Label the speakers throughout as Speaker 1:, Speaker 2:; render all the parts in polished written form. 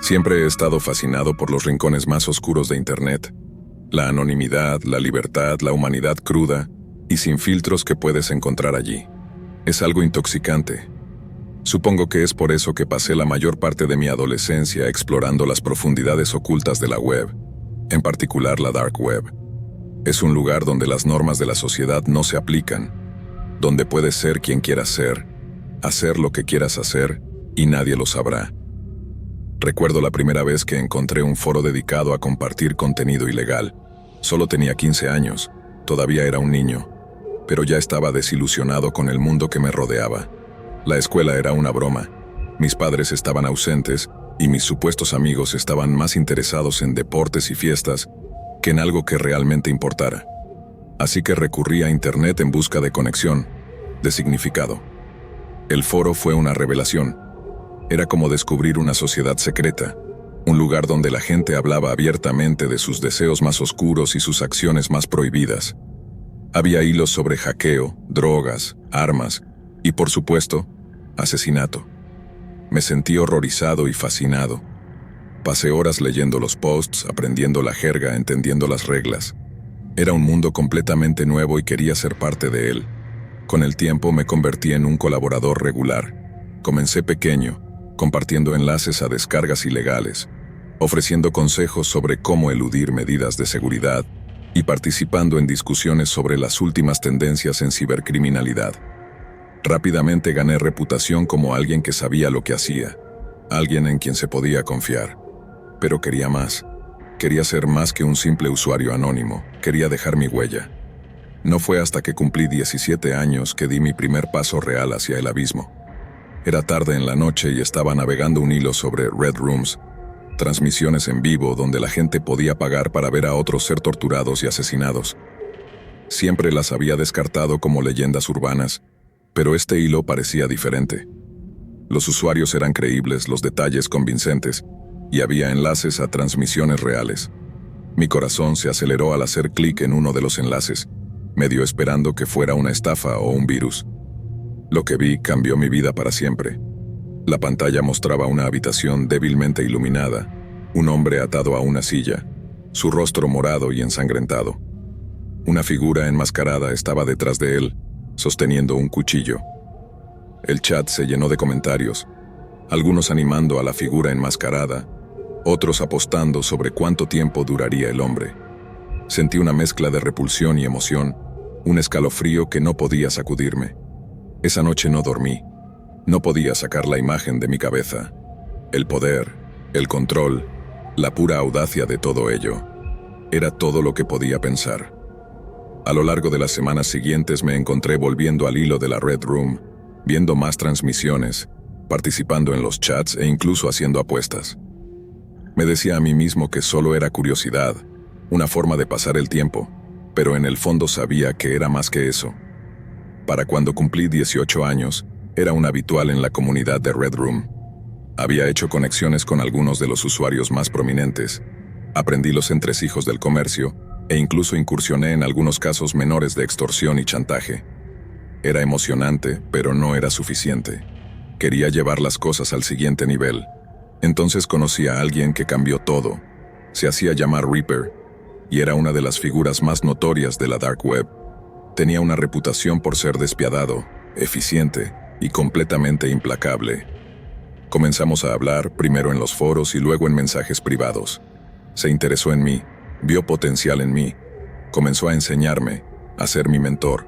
Speaker 1: Siempre he estado fascinado por los rincones más oscuros de Internet. La anonimidad, la libertad, la humanidad cruda y sin filtros que puedes encontrar allí. Es algo intoxicante. Supongo que es por eso que pasé la mayor parte de mi adolescencia explorando las profundidades ocultas de la web, en particular la dark web. Es un lugar donde las normas de la sociedad no se aplican, donde puedes ser quien quieras ser, hacer lo que quieras hacer y nadie lo sabrá. Recuerdo la primera vez que encontré un foro dedicado a compartir contenido ilegal. Solo tenía 15 años, todavía era un niño, pero ya estaba desilusionado con el mundo que me rodeaba. La escuela era una broma, mis padres estaban ausentes y mis supuestos amigos estaban más interesados en deportes y fiestas que en algo que realmente importara. Así que recurrí a Internet en busca de conexión, de significado. El foro fue una revelación. Era como descubrir una sociedad secreta, un lugar donde la gente hablaba abiertamente de sus deseos más oscuros y sus acciones más prohibidas. Había hilos sobre hackeo, drogas, armas y, por supuesto, asesinato. Me sentí horrorizado y fascinado. Pasé horas leyendo los posts, aprendiendo la jerga, entendiendo las reglas. Era un mundo completamente nuevo y quería ser parte de él. Con el tiempo me convertí en un colaborador regular. Comencé pequeño, compartiendo enlaces a descargas ilegales, ofreciendo consejos sobre cómo eludir medidas de seguridad y participando en discusiones sobre las últimas tendencias en cibercriminalidad. Rápidamente gané reputación como alguien que sabía lo que hacía, alguien en quien se podía confiar. Pero quería más. Quería ser más que un simple usuario anónimo. Quería dejar mi huella. No fue hasta que cumplí 17 años que di mi primer paso real hacia el abismo. Era tarde en la noche y estaba navegando un hilo sobre Red Rooms, transmisiones en vivo donde la gente podía pagar para ver a otros ser torturados y asesinados. Siempre las había descartado como leyendas urbanas, pero este hilo parecía diferente. Los usuarios eran creíbles, los detalles convincentes, y había enlaces a transmisiones reales. Mi corazón se aceleró al hacer clic en uno de los enlaces, medio esperando que fuera una estafa o un virus. Lo que vi cambió mi vida para siempre. La pantalla mostraba una habitación débilmente iluminada, un hombre atado a una silla, su rostro morado y ensangrentado. Una figura enmascarada estaba detrás de él, sosteniendo un cuchillo. El chat se llenó de comentarios, algunos animando a la figura enmascarada, otros apostando sobre cuánto tiempo duraría el hombre. Sentí una mezcla de repulsión y emoción, un escalofrío que no podía sacudirme. Esa noche no dormí. No podía sacar la imagen de mi cabeza. El poder, el control, la pura audacia de todo ello. Era todo lo que podía pensar. A lo largo de las semanas siguientes me encontré volviendo al hilo de la Red Room, viendo más transmisiones, participando en los chats e incluso haciendo apuestas. Me decía a mí mismo que solo era curiosidad, una forma de pasar el tiempo, pero en el fondo sabía que era más que eso. Para cuando cumplí 18 años, era un habitual en la comunidad de Red Room. Había hecho conexiones con algunos de los usuarios más prominentes, aprendí los entresijos del comercio e incluso incursioné en algunos casos menores de extorsión y chantaje. Era emocionante, pero no era suficiente. Quería llevar las cosas al siguiente nivel. Entonces conocí a alguien que cambió todo. Se hacía llamar Reaper, y era una de las figuras más notorias de la dark web. Tenía una reputación por ser despiadado, eficiente y completamente implacable. Comenzamos a hablar, primero en los foros y luego en mensajes privados. Se interesó en mí, vio potencial en mí, comenzó a enseñarme, a ser mi mentor.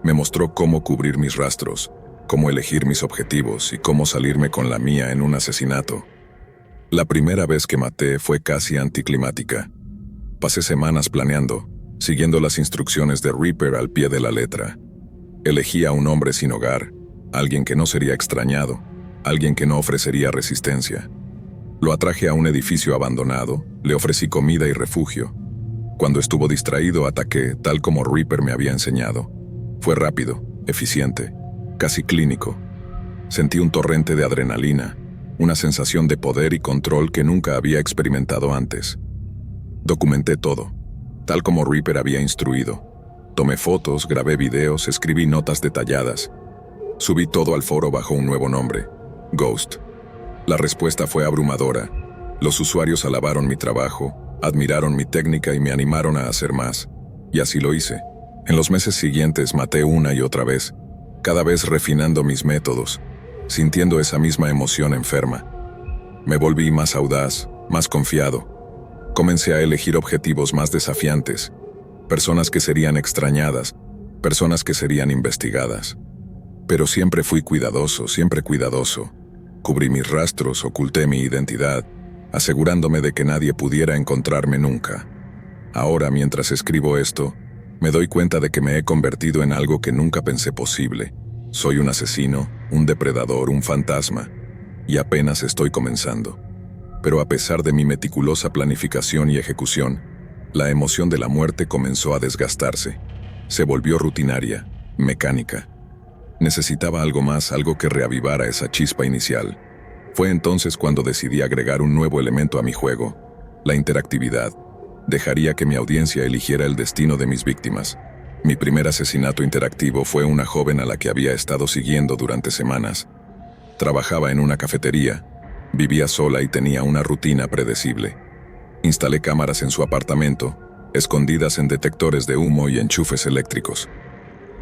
Speaker 1: Me mostró cómo cubrir mis rastros, cómo elegir mis objetivos y cómo salirme con la mía en un asesinato. La primera vez que maté fue casi anticlimática. Pasé semanas planeando, siguiendo las instrucciones de Reaper al pie de la letra. Elegí a un hombre sin hogar, alguien que no sería extrañado, alguien que no ofrecería resistencia. Lo atraje a un edificio abandonado, le ofrecí comida y refugio. Cuando estuvo distraído, ataqué, tal como Reaper me había enseñado. Fue rápido, eficiente, casi clínico. Sentí un torrente de adrenalina, una sensación de poder y control que nunca había experimentado antes. Documenté todo, tal como Reaper había instruido. Tomé fotos, grabé videos, escribí notas detalladas. Subí todo al foro bajo un nuevo nombre. Ghost. La respuesta fue abrumadora. Los usuarios alabaron mi trabajo, admiraron mi técnica y me animaron a hacer más. Y así lo hice. En los meses siguientes maté una y otra vez, cada vez refinando mis métodos, sintiendo esa misma emoción enferma. Me volví más audaz, más confiado. Comencé a elegir objetivos más desafiantes, personas que serían extrañadas, personas que serían investigadas. Pero siempre fui cuidadoso, siempre cuidadoso. Cubrí mis rastros, oculté mi identidad, asegurándome de que nadie pudiera encontrarme nunca. Ahora, mientras escribo esto, me doy cuenta de que me he convertido en algo que nunca pensé posible. Soy un asesino, un depredador, un fantasma, y apenas estoy comenzando. Pero a pesar de mi meticulosa planificación y ejecución, la emoción de la muerte comenzó a desgastarse. Se volvió rutinaria, mecánica. Necesitaba algo más, algo que reavivara esa chispa inicial. Fue entonces cuando decidí agregar un nuevo elemento a mi juego, la interactividad. Dejaría que mi audiencia eligiera el destino de mis víctimas. Mi primer asesinato interactivo fue una joven a la que había estado siguiendo durante semanas. Trabajaba en una cafetería, vivía sola y tenía una rutina predecible. Instalé cámaras en su apartamento, escondidas en detectores de humo y enchufes eléctricos.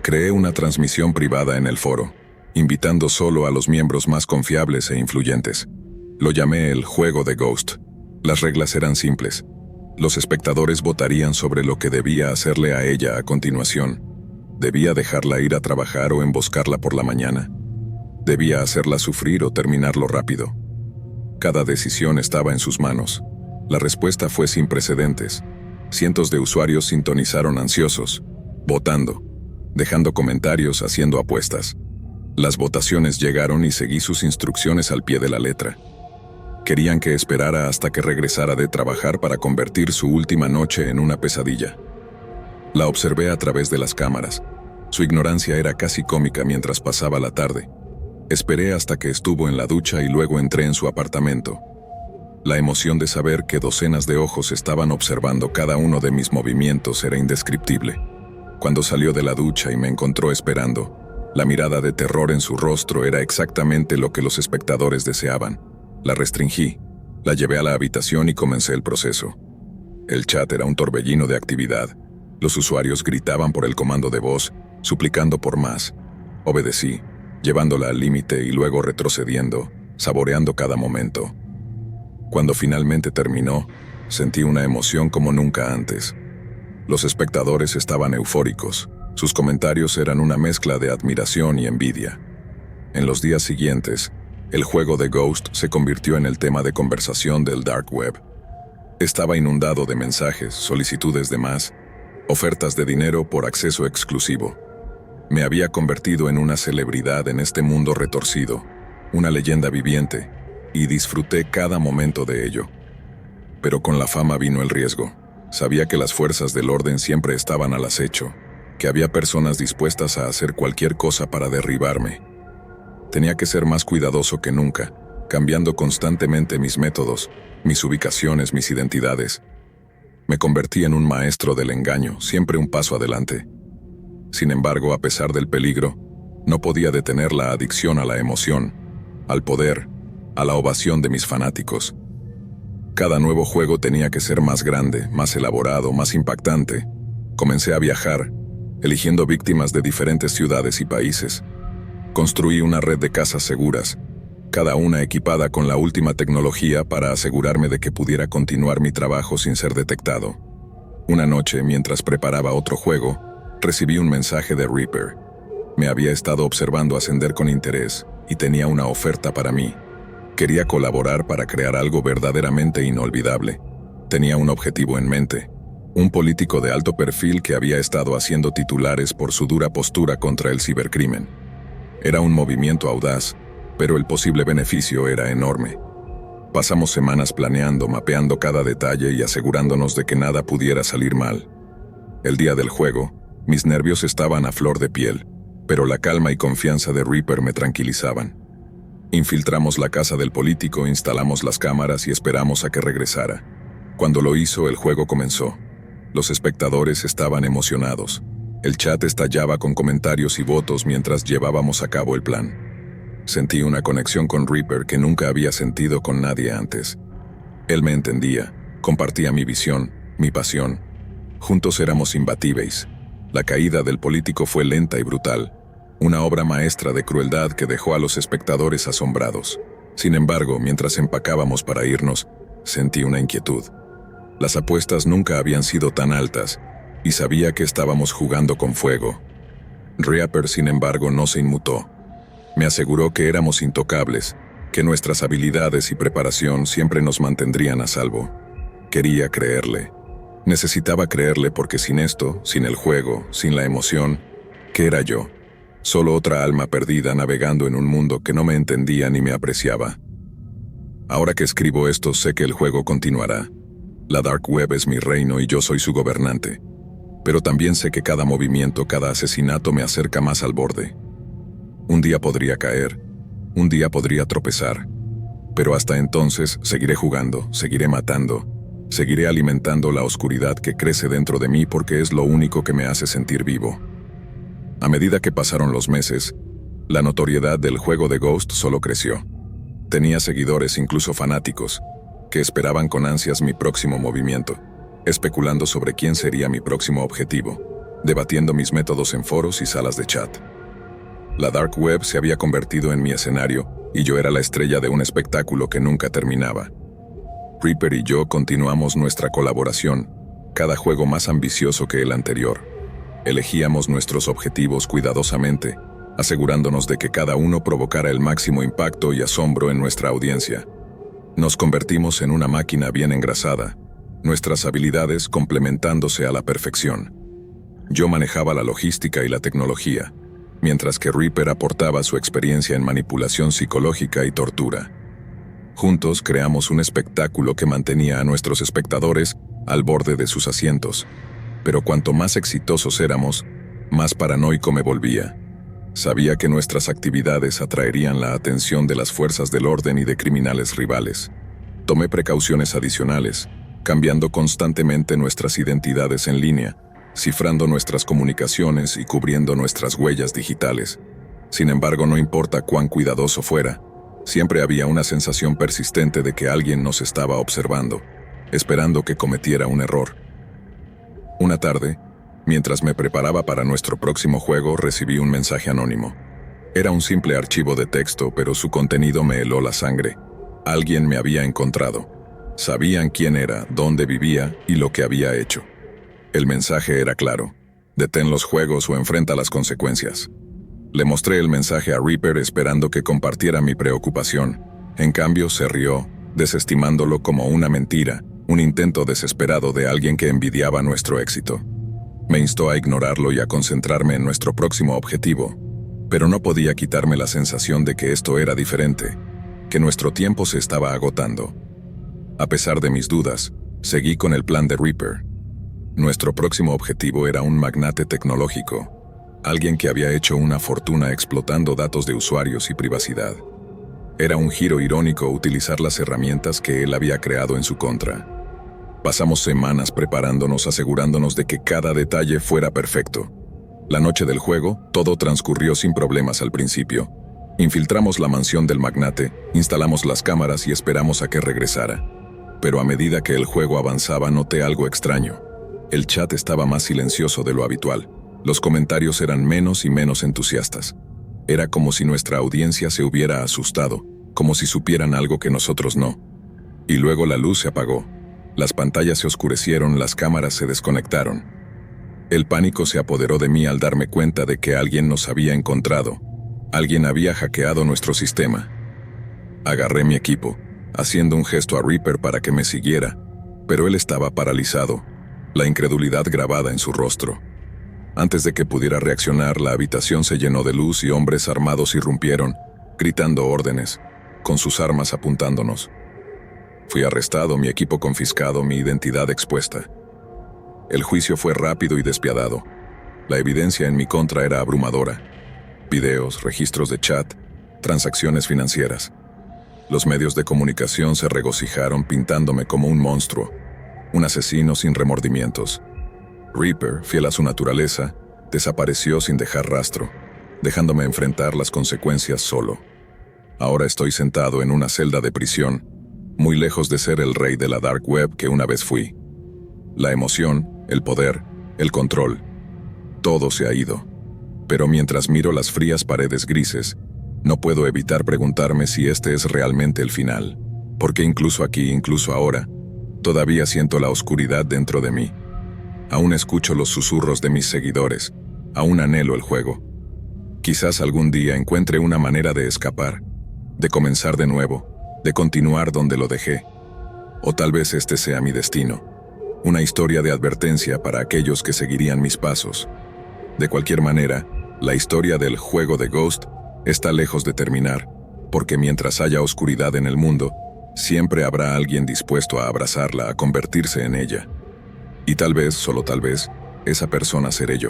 Speaker 1: Creé una transmisión privada en el foro, invitando solo a los miembros más confiables e influyentes. Lo llamé el juego de Ghost. Las reglas eran simples. Los espectadores votarían sobre lo que debía hacerle a ella a continuación. ¿Debía dejarla ir a trabajar o emboscarla por la mañana? ¿Debía hacerla sufrir o terminarlo rápido? Cada decisión estaba en sus manos. La respuesta fue sin precedentes. Cientos de usuarios sintonizaron ansiosos, votando, dejando comentarios, haciendo apuestas. Las votaciones llegaron y seguí sus instrucciones al pie de la letra. Querían que esperara hasta que regresara de trabajar para convertir su última noche en una pesadilla. La observé a través de las cámaras. Su ignorancia era casi cómica mientras pasaba la tarde. Esperé hasta que estuvo en la ducha y luego entré en su apartamento. La emoción de saber que docenas de ojos estaban observando cada uno de mis movimientos era indescriptible. Cuando salió de la ducha y me encontró esperando, la mirada de terror en su rostro era exactamente lo que los espectadores deseaban. La restringí, la llevé a la habitación y comencé el proceso. El chat era un torbellino de actividad. Los usuarios gritaban por el comando de voz, suplicando por más. Obedecí, llevándola al límite y luego retrocediendo, saboreando cada momento. Cuando finalmente terminó, sentí una emoción como nunca antes. Los espectadores estaban eufóricos. Sus comentarios eran una mezcla de admiración y envidia. En los días siguientes, el juego de Ghost se convirtió en el tema de conversación del Dark Web. Estaba inundado de mensajes, solicitudes de más, ofertas de dinero por acceso exclusivo. Me había convertido en una celebridad en este mundo retorcido, una leyenda viviente, y disfruté cada momento de ello. Pero con la fama vino el riesgo. Sabía que las fuerzas del orden siempre estaban al acecho, que había personas dispuestas a hacer cualquier cosa para derribarme. Tenía que ser más cuidadoso que nunca, cambiando constantemente mis métodos, mis ubicaciones, mis identidades. Me convertí en un maestro del engaño, siempre un paso adelante. Sin embargo, a pesar del peligro, no podía detener la adicción a la emoción, al poder, a la ovación de mis fanáticos. Cada nuevo juego tenía que ser más grande, más elaborado, más impactante. Comencé a viajar, eligiendo víctimas de diferentes ciudades y países. Construí una red de casas seguras, cada una equipada con la última tecnología para asegurarme de que pudiera continuar mi trabajo sin ser detectado. Una noche, mientras preparaba otro juego, recibí un mensaje de Reaper. Me había estado observando ascender con interés y tenía una oferta para mí. Quería colaborar para crear algo verdaderamente inolvidable. Tenía un objetivo en mente, un político de alto perfil que había estado haciendo titulares por su dura postura contra el cibercrimen. Era un movimiento audaz, pero el posible beneficio era enorme. Pasamos semanas planeando, mapeando cada detalle y asegurándonos de que nada pudiera salir mal. El día del juego, mis nervios estaban a flor de piel, pero la calma y confianza de Reaper me tranquilizaban. Infiltramos la casa del político, instalamos las cámaras y esperamos a que regresara. Cuando lo hizo, el juego comenzó. Los espectadores estaban emocionados. El chat estallaba con comentarios y votos mientras llevábamos a cabo el plan. Sentí una conexión con Reaper que nunca había sentido con nadie antes. Él me entendía, compartía mi visión, mi pasión. Juntos éramos imbatibles. La caída del político fue lenta y brutal, una obra maestra de crueldad que dejó a los espectadores asombrados. Sin embargo, mientras empacábamos para irnos, sentí una inquietud. Las apuestas nunca habían sido tan altas, y sabía que estábamos jugando con fuego. Reaper, sin embargo, no se inmutó. Me aseguró que éramos intocables, que nuestras habilidades y preparación siempre nos mantendrían a salvo. Quería creerle. Necesitaba creerle porque sin esto, sin el juego, sin la emoción, ¿qué era yo? Solo otra alma perdida navegando en un mundo que no me entendía ni me apreciaba. Ahora que escribo esto, sé que el juego continuará. La Dark Web es mi reino y yo soy su gobernante. Pero también sé que cada movimiento, cada asesinato me acerca más al borde. Un día podría caer, un día podría tropezar. Pero hasta entonces seguiré jugando, seguiré matando, seguiré alimentando la oscuridad que crece dentro de mí porque es lo único que me hace sentir vivo. A medida que pasaron los meses, la notoriedad del juego de Ghost solo creció. Tenía seguidores, incluso fanáticos, que esperaban con ansias mi próximo movimiento, especulando sobre quién sería mi próximo objetivo, debatiendo mis métodos en foros y salas de chat. La Dark Web se había convertido en mi escenario y yo era la estrella de un espectáculo que nunca terminaba. Reaper y yo continuamos nuestra colaboración, cada juego más ambicioso que el anterior. Elegíamos nuestros objetivos cuidadosamente, asegurándonos de que cada uno provocara el máximo impacto y asombro en nuestra audiencia. Nos convertimos en una máquina bien engrasada, nuestras habilidades complementándose a la perfección. Yo manejaba la logística y la tecnología, mientras que Reaper aportaba su experiencia en manipulación psicológica y tortura. Juntos creamos un espectáculo que mantenía a nuestros espectadores al borde de sus asientos, pero cuanto más exitosos éramos, más paranoico me volvía. Sabía que nuestras actividades atraerían la atención de las fuerzas del orden y de criminales rivales. Tomé precauciones adicionales, cambiando constantemente nuestras identidades en línea, cifrando nuestras comunicaciones y cubriendo nuestras huellas digitales. Sin embargo, no importa cuán cuidadoso fuera, siempre había una sensación persistente de que alguien nos estaba observando, esperando que cometiera un error. Una tarde, mientras me preparaba para nuestro próximo juego, recibí un mensaje anónimo. Era un simple archivo de texto, pero su contenido me heló la sangre. Alguien me había encontrado. Sabían quién era, dónde vivía y lo que había hecho. El mensaje era claro: detén los juegos o enfrenta las consecuencias. Le mostré el mensaje a Reaper esperando que compartiera mi preocupación. En cambio, se rió, desestimándolo como una mentira, un intento desesperado de alguien que envidiaba nuestro éxito. Me instó a ignorarlo y a concentrarme en nuestro próximo objetivo, pero no podía quitarme la sensación de que esto era diferente, que nuestro tiempo se estaba agotando. A pesar de mis dudas, seguí con el plan de Reaper. Nuestro próximo objetivo era un magnate tecnológico, alguien que había hecho una fortuna explotando datos de usuarios y privacidad. Era un giro irónico utilizar las herramientas que él había creado en su contra. Pasamos semanas preparándonos, asegurándonos de que cada detalle fuera perfecto. La noche del juego, todo transcurrió sin problemas al principio. Infiltramos la mansión del magnate, instalamos las cámaras y esperamos a que regresara. Pero a medida que el juego avanzaba, noté algo extraño. El chat estaba más silencioso de lo habitual. Los comentarios eran menos y menos entusiastas. Era como si nuestra audiencia se hubiera asustado, como si supieran algo que nosotros no. Y luego la luz se apagó. Las pantallas se oscurecieron, las cámaras se desconectaron. El pánico se apoderó de mí al darme cuenta de que alguien nos había encontrado. Alguien había hackeado nuestro sistema. Agarré mi equipo, haciendo un gesto a Reaper para que me siguiera, pero él estaba paralizado, la incredulidad grabada en su rostro. Antes de que pudiera reaccionar, la habitación se llenó de luz y hombres armados irrumpieron, gritando órdenes, con sus armas apuntándonos. Fui arrestado, mi equipo confiscado, mi identidad expuesta. El juicio fue rápido y despiadado. La evidencia en mi contra era abrumadora. Videos, registros de chat, transacciones financieras. Los medios de comunicación se regocijaron pintándome como un monstruo, un asesino sin remordimientos. Reaper, fiel a su naturaleza, desapareció sin dejar rastro, dejándome enfrentar las consecuencias solo. Ahora estoy sentado en una celda de prisión, muy lejos de ser el rey de la dark web que una vez fui. La emoción, el poder, el control, todo se ha ido. Pero mientras miro las frías paredes grises, no puedo evitar preguntarme si este es realmente el final. Porque incluso aquí, incluso ahora, todavía siento la oscuridad dentro de mí. Aún escucho los susurros de mis seguidores, aún anhelo el juego. Quizás algún día encuentre una manera de escapar, de comenzar de nuevo, de continuar donde lo dejé. O tal vez este sea mi destino, una historia de advertencia para aquellos que seguirían mis pasos. De cualquier manera, la historia del juego de Ghost está lejos de terminar, porque mientras haya oscuridad en el mundo, siempre habrá alguien dispuesto a abrazarla, a convertirse en ella. Y tal vez, solo tal vez, esa persona seré yo.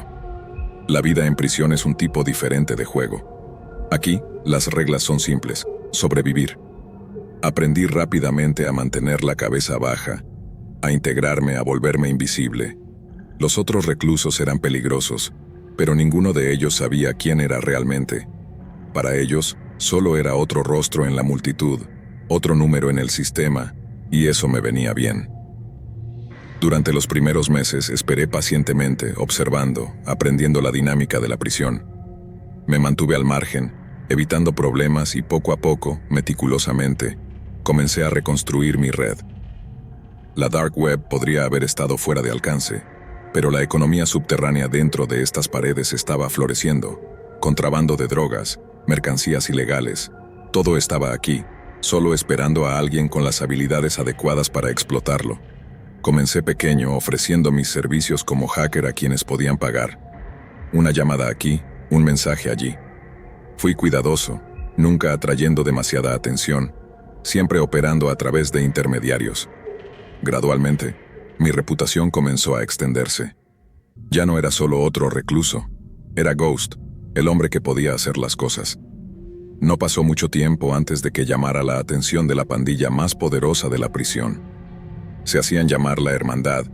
Speaker 1: La vida en prisión es un tipo diferente de juego. Aquí, las reglas son simples: sobrevivir. Aprendí rápidamente a mantener la cabeza baja, a integrarme, a volverme invisible. Los otros reclusos eran peligrosos, pero ninguno de ellos sabía quién era realmente. Para ellos, solo era otro rostro en la multitud, otro número en el sistema, y eso me venía bien. Durante los primeros meses esperé pacientemente, observando, aprendiendo la dinámica de la prisión. Me mantuve al margen, evitando problemas y poco a poco, meticulosamente, comencé a reconstruir mi red. La dark web podría haber estado fuera de alcance, pero la economía subterránea dentro de estas paredes estaba floreciendo. Contrabando de drogas, mercancías ilegales, todo estaba aquí, solo esperando a alguien con las habilidades adecuadas para explotarlo. Comencé pequeño, ofreciendo mis servicios como hacker a quienes podían pagar. Una llamada aquí, un mensaje allí. Fui cuidadoso, nunca atrayendo demasiada atención, siempre operando a través de intermediarios. Gradualmente, mi reputación comenzó a extenderse. Ya no era solo otro recluso, era Ghost, el hombre que podía hacer las cosas. No pasó mucho tiempo antes de que llamara la atención de la pandilla más poderosa de la prisión. Se hacían llamar la Hermandad,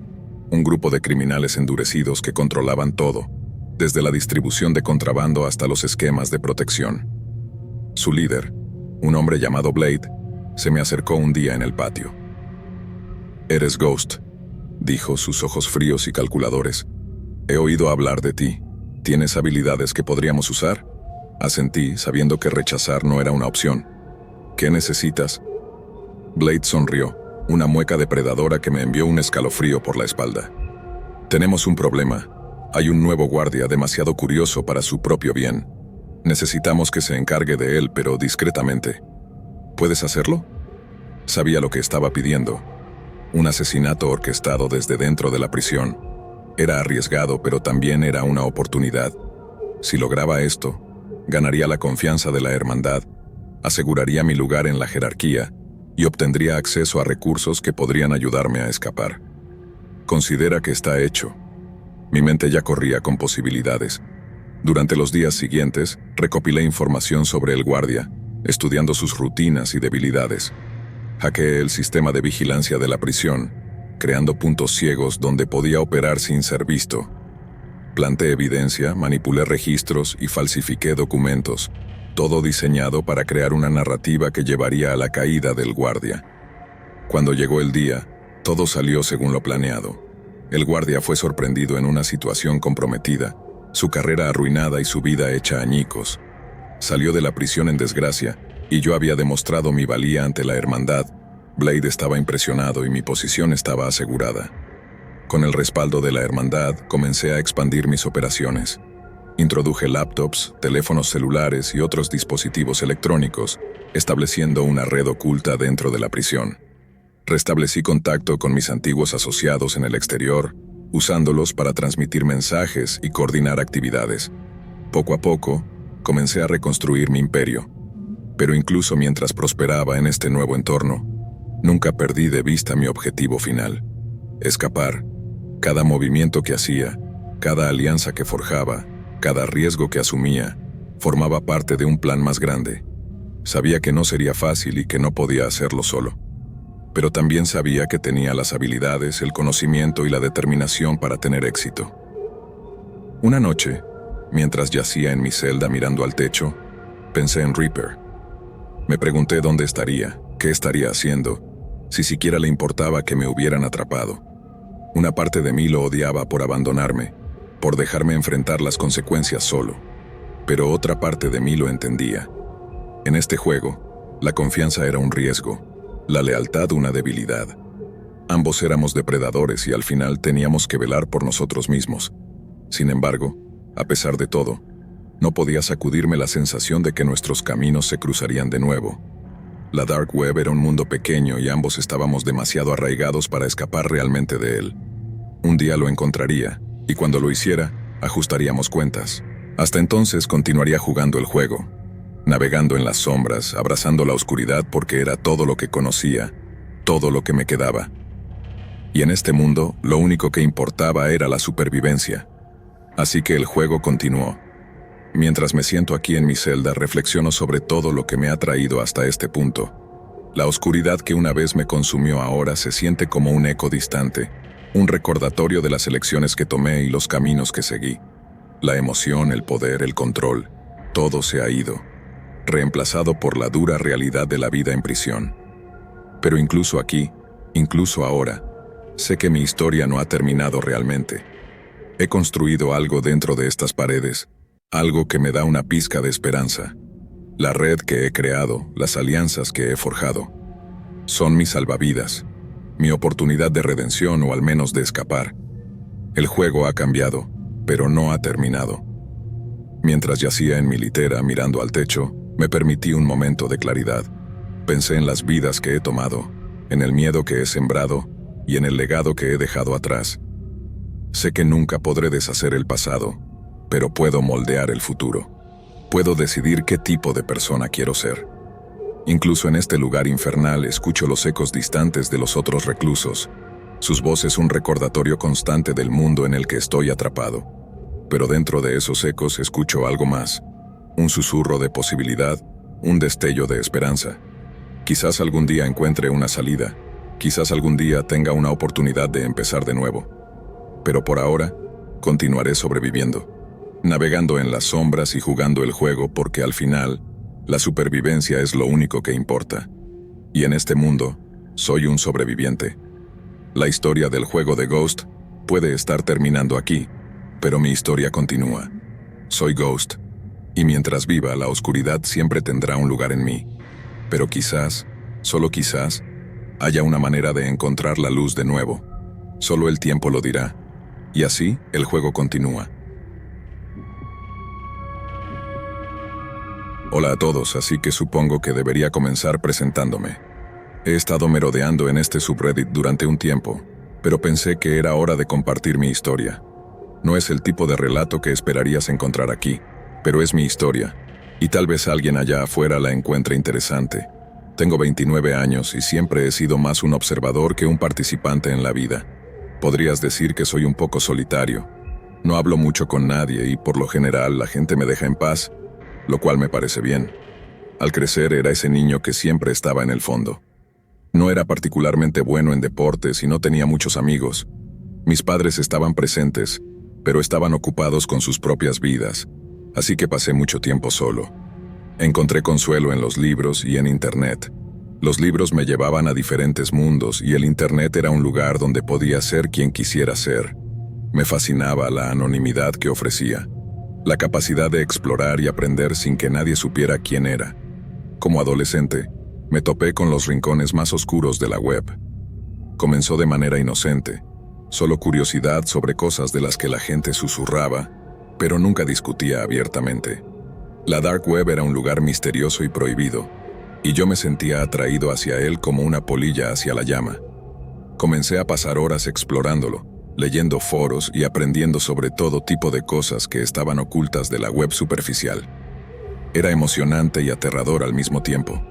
Speaker 1: un grupo de criminales endurecidos que controlaban todo, desde la distribución de contrabando hasta los esquemas de protección. Su líder, un hombre llamado Blade, se me acercó un día en el patio. «Eres Ghost», dijo, sus ojos fríos y calculadores. «He oído hablar de ti. ¿Tienes habilidades que podríamos usar?» Asentí, sabiendo que rechazar no era una opción. «¿Qué necesitas?» Blade sonrió, una mueca depredadora que me envió un escalofrío por la espalda. «Tenemos un problema. Hay un nuevo guardia demasiado curioso para su propio bien. Necesitamos que se encargue de él, pero discretamente. ¿Puedes hacerlo?» Sabía lo que estaba pidiendo. Un asesinato orquestado desde dentro de la prisión. Era arriesgado, pero también era una oportunidad. Si lograba esto, ganaría la confianza de la Hermandad, aseguraría mi lugar en la jerarquía y obtendría acceso a recursos que podrían ayudarme a escapar. Considera que está hecho. Mi mente ya corría con posibilidades. Durante los días siguientes, recopilé información sobre el guardia, estudiando sus rutinas y debilidades. Hackeé el sistema de vigilancia de la prisión, creando puntos ciegos donde podía operar sin ser visto. Planté evidencia, manipulé registros y falsifiqué documentos, todo diseñado para crear una narrativa que llevaría a la caída del guardia. Cuando llegó el día, todo salió según lo planeado. El guardia fue sorprendido en una situación comprometida, su carrera arruinada y su vida hecha añicos. Salió de la prisión en desgracia, y yo había demostrado mi valía ante la Hermandad. Blade estaba impresionado y mi posición estaba asegurada. Con el respaldo de la Hermandad, comencé a expandir mis operaciones. Introduje laptops, teléfonos celulares y otros dispositivos electrónicos, estableciendo una red oculta dentro de la prisión. Restablecí contacto con mis antiguos asociados en el exterior, usándolos para transmitir mensajes y coordinar actividades. Poco a poco, comencé a reconstruir mi imperio. Pero incluso mientras prosperaba en este nuevo entorno, nunca perdí de vista mi objetivo final: escapar. Cada movimiento que hacía, cada alianza que forjaba, cada riesgo que asumía, formaba parte de un plan más grande. Sabía que no sería fácil y que no podía hacerlo solo. Pero también sabía que tenía las habilidades, el conocimiento y la determinación para tener éxito. Una noche, mientras yacía en mi celda mirando al techo, pensé en Reaper. Me pregunté dónde estaría, qué estaría haciendo, si siquiera le importaba que me hubieran atrapado. Una parte de mí lo odiaba por abandonarme, por dejarme enfrentar las consecuencias solo. Pero otra parte de mí lo entendía. En este juego, la confianza era un riesgo, la lealtad una debilidad. Ambos éramos depredadores y al final teníamos que velar por nosotros mismos. Sin embargo, a pesar de todo, no podía sacudirme la sensación de que nuestros caminos se cruzarían de nuevo. La Dark Web era un mundo pequeño y ambos estábamos demasiado arraigados para escapar realmente de él. Un día lo encontraría, y cuando lo hiciera, ajustaríamos cuentas. Hasta entonces continuaría jugando el juego, navegando en las sombras, abrazando la oscuridad porque era todo lo que conocía, todo lo que me quedaba. Y en este mundo, lo único que importaba era la supervivencia. Así que el juego continuó. Mientras me siento aquí en mi celda, reflexiono sobre todo lo que me ha traído hasta este punto. La oscuridad que una vez me consumió ahora se siente como un eco distante, un recordatorio de las elecciones que tomé y los caminos que seguí. La emoción, el poder, el control, todo se ha ido, reemplazado por la dura realidad de la vida en prisión. Pero incluso aquí, incluso ahora, sé que mi historia no ha terminado realmente. He construido algo dentro de estas paredes, algo que me da una pizca de esperanza. La red que he creado, las alianzas que he forjado, son mi salvavidas, mi oportunidad de redención o al menos de escapar. El juego ha cambiado, pero no ha terminado. Mientras yacía en mi litera mirando al techo, me permití un momento de claridad. Pensé en las vidas que he tomado, en el miedo que he sembrado y en el legado que he dejado atrás. Sé que nunca podré deshacer el pasado, pero puedo moldear el futuro. Puedo decidir qué tipo de persona quiero ser. Incluso en este lugar infernal escucho los ecos distantes de los otros reclusos, sus voces un recordatorio constante del mundo en el que estoy atrapado. Pero dentro de esos ecos escucho algo más, un susurro de posibilidad, un destello de esperanza. Quizás algún día encuentre una salida, quizás algún día tenga una oportunidad de empezar de nuevo. Pero por ahora, continuaré sobreviviendo, navegando en las sombras y jugando el juego porque al final, la supervivencia es lo único que importa. Y en este mundo, soy un sobreviviente. La historia del juego de Ghost puede estar terminando aquí, pero mi historia continúa. Soy Ghost, y mientras viva, la oscuridad siempre tendrá un lugar en mí. Pero quizás, solo quizás, haya una manera de encontrar la luz de nuevo. Solo el tiempo lo dirá. Y así, el juego continúa. Hola a todos, así que supongo que debería comenzar presentándome. He estado merodeando en este subreddit durante un tiempo, pero pensé que era hora de compartir mi historia. No es el tipo de relato que esperarías encontrar aquí, pero es mi historia, y tal vez alguien allá afuera la encuentre interesante. Tengo 29 años y siempre he sido más un observador que un participante en la vida. Podrías decir que soy un poco solitario. No hablo mucho con nadie y por lo general la gente me deja en paz, lo cual me parece bien. Al crecer era ese niño que siempre estaba en el fondo. No era particularmente bueno en deportes y no tenía muchos amigos. Mis padres estaban presentes, pero estaban ocupados con sus propias vidas, así que pasé mucho tiempo solo. Encontré consuelo en los libros y en Internet. Los libros me llevaban a diferentes mundos y el Internet era un lugar donde podía ser quien quisiera ser. Me fascinaba la anonimidad que ofrecía, la capacidad de explorar y aprender sin que nadie supiera quién era. Como adolescente, me topé con los rincones más oscuros de la web. Comenzó de manera inocente, solo curiosidad sobre cosas de las que la gente susurraba, pero nunca discutía abiertamente. La Dark Web era un lugar misterioso y prohibido, y yo me sentía atraído hacia él como una polilla hacia la llama. Comencé a pasar horas explorándolo, leyendo foros y aprendiendo sobre todo tipo de cosas que estaban ocultas de la web superficial. Era emocionante y aterrador al mismo tiempo.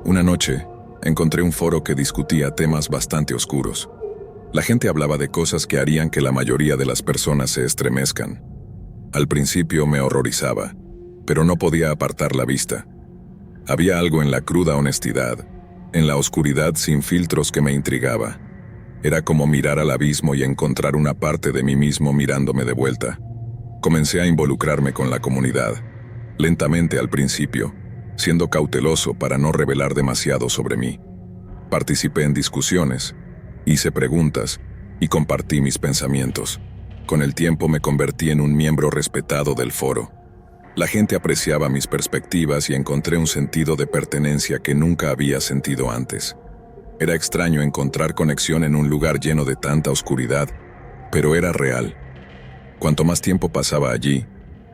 Speaker 1: Una noche, encontré un foro que discutía temas bastante oscuros. La gente hablaba de cosas que harían que la mayoría de las personas se estremezcan. Al principio me horrorizaba, pero no podía apartar la vista. Había algo en la cruda honestidad, en la oscuridad sin filtros que me intrigaba. Era como mirar al abismo y encontrar una parte de mí mismo mirándome de vuelta. Comencé a involucrarme con la comunidad, lentamente al principio, siendo cauteloso para no revelar demasiado sobre mí. Participé en discusiones, hice preguntas y compartí mis pensamientos. Con el tiempo me convertí en un miembro respetado del foro. La gente apreciaba mis perspectivas y encontré un sentido de pertenencia que nunca había sentido antes. Era extraño encontrar conexión en un lugar lleno de tanta oscuridad, pero era real. Cuanto más tiempo pasaba allí,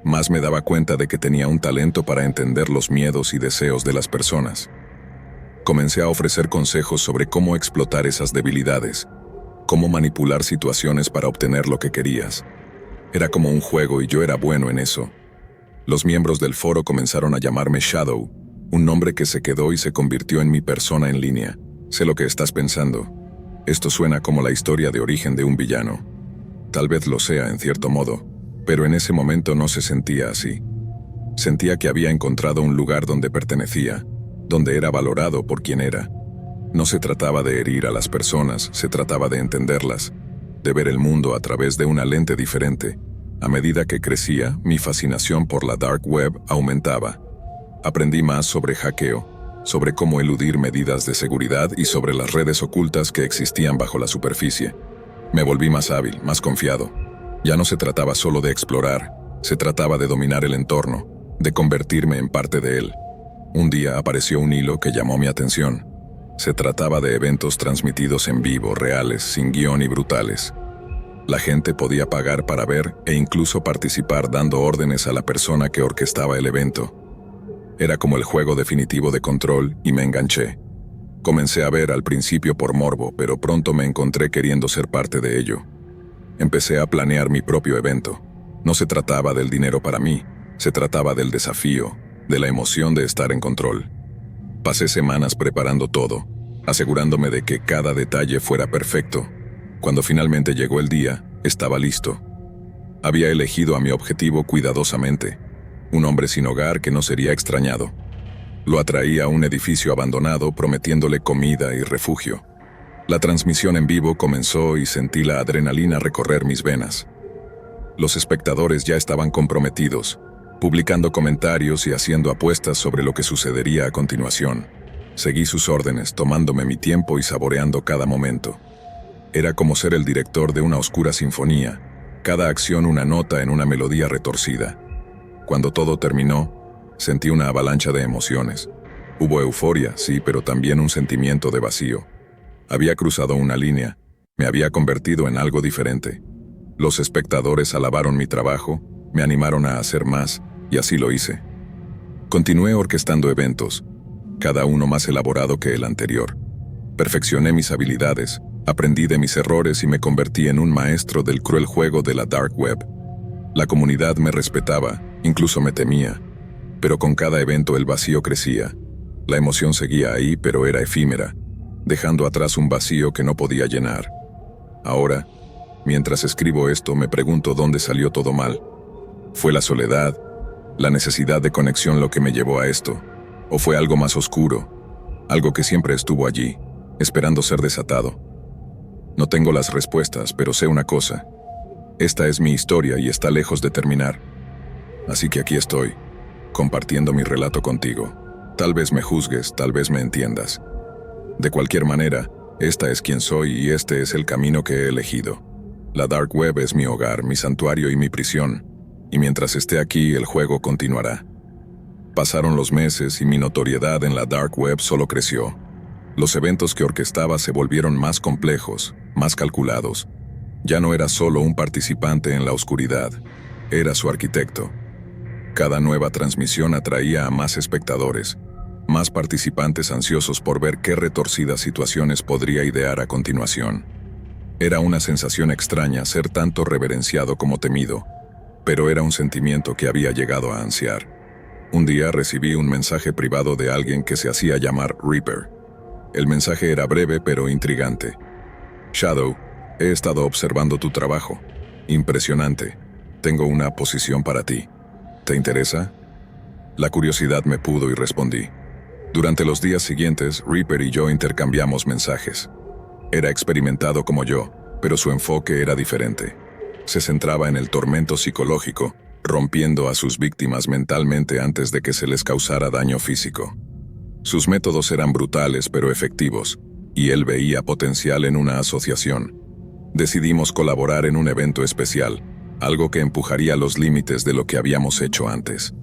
Speaker 1: más me daba cuenta de que tenía un talento para entender los miedos y deseos de las personas. Comencé a ofrecer consejos sobre cómo explotar esas debilidades, cómo manipular situaciones para obtener lo que querías. Era como un juego y yo era bueno en eso. Los miembros del foro comenzaron a llamarme Shadow, un nombre que se quedó y se convirtió en mi persona en línea. Sé lo que estás pensando. Esto suena como la historia de origen de un villano. Tal vez lo sea en cierto modo, pero en ese momento no se sentía así. Sentía que había encontrado un lugar donde pertenecía, donde era valorado por quien era. No se trataba de herir a las personas, se trataba de entenderlas, de ver el mundo a través de una lente diferente. A medida que crecía, mi fascinación por la Dark Web aumentaba. Aprendí más sobre hackeo, sobre cómo eludir medidas de seguridad y sobre las redes ocultas que existían bajo la superficie. Me volví más hábil, más confiado. Ya no se trataba solo de explorar, se trataba de dominar el entorno, de convertirme en parte de él. Un día apareció un hilo que llamó mi atención. Se trataba de eventos transmitidos en vivo, reales, sin guión y brutales. La gente podía pagar para ver e incluso participar dando órdenes a la persona que orquestaba el evento. Era como el juego definitivo de control y me enganché. Comencé a ver al principio por morbo, pero pronto me encontré queriendo ser parte de ello. Empecé a planear mi propio evento. No se trataba del dinero para mí, se trataba del desafío, de la emoción de estar en control. Pasé semanas preparando todo, asegurándome de que cada detalle fuera perfecto. Cuando finalmente llegó el día, estaba listo. Había elegido a mi objetivo cuidadosamente, un hombre sin hogar que no sería extrañado. Lo atraí a un edificio abandonado prometiéndole comida y refugio. La transmisión en vivo comenzó y sentí la adrenalina recorrer mis venas. Los espectadores ya estaban comprometidos, publicando comentarios y haciendo apuestas sobre lo que sucedería a continuación. Seguí sus órdenes, tomándome mi tiempo y saboreando cada momento. Era como ser el director de una oscura sinfonía, cada acción una nota en una melodía retorcida. Cuando todo terminó, sentí una avalancha de emociones. Hubo euforia, sí, pero también un sentimiento de vacío. Había cruzado una línea, me había convertido en algo diferente. Los espectadores alabaron mi trabajo, me animaron a hacer más, y así lo hice. Continué orquestando eventos, cada uno más elaborado que el anterior. Perfeccioné mis habilidades, aprendí de mis errores y me convertí en un maestro del cruel juego de la Dark Web. La comunidad me respetaba, incluso me temía, pero con cada evento el vacío crecía. La emoción seguía ahí, pero era efímera, dejando atrás un vacío que no podía llenar. Ahora, mientras escribo esto, me pregunto dónde salió todo mal. ¿Fue la soledad, la necesidad de conexión lo que me llevó a esto? ¿O fue algo más oscuro, algo que siempre estuvo allí, esperando ser desatado? No tengo las respuestas, pero sé una cosa. Esta es mi historia y está lejos de terminar. Así que aquí estoy, compartiendo mi relato contigo. Tal vez me juzgues, tal vez me entiendas. De cualquier manera, esta es quien soy y este es el camino que he elegido. La Dark Web es mi hogar, mi santuario y mi prisión, y mientras esté aquí, el juego continuará. Pasaron los meses y mi notoriedad en la Dark Web solo creció. Los eventos que orquestaba se volvieron más complejos, más calculados. Ya no era solo un participante en la oscuridad, era su arquitecto. Cada nueva transmisión atraía a más espectadores, más participantes ansiosos por ver qué retorcidas situaciones podría idear a continuación. Era una sensación extraña ser tanto reverenciado como temido, pero era un sentimiento que había llegado a ansiar. Un día recibí un mensaje privado de alguien que se hacía llamar Reaper. El mensaje era breve pero intrigante. Shadow, he estado observando tu trabajo. Impresionante. Tengo una posición para ti. ¿Te interesa? La curiosidad me pudo y respondí. Durante los días siguientes, Reaper y yo intercambiamos mensajes. Era experimentado como yo, pero su enfoque era diferente. Se centraba en el tormento psicológico, rompiendo a sus víctimas mentalmente antes de que se les causara daño físico. Sus métodos eran brutales pero efectivos, y él veía potencial en una asociación. Decidimos colaborar en un evento especial, algo que empujaría los límites de lo que habíamos hecho antes.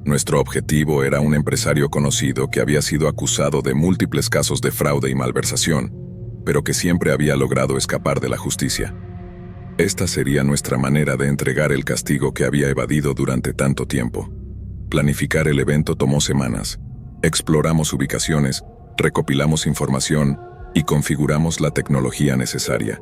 Speaker 1: Nuestro objetivo era un empresario conocido que había sido acusado de múltiples casos de fraude y malversación, pero que siempre había logrado escapar de la justicia. Esta sería nuestra manera de entregar el castigo que había evadido durante tanto tiempo. Planificar el evento tomó semanas. Exploramos ubicaciones, recopilamos información y configuramos la tecnología necesaria.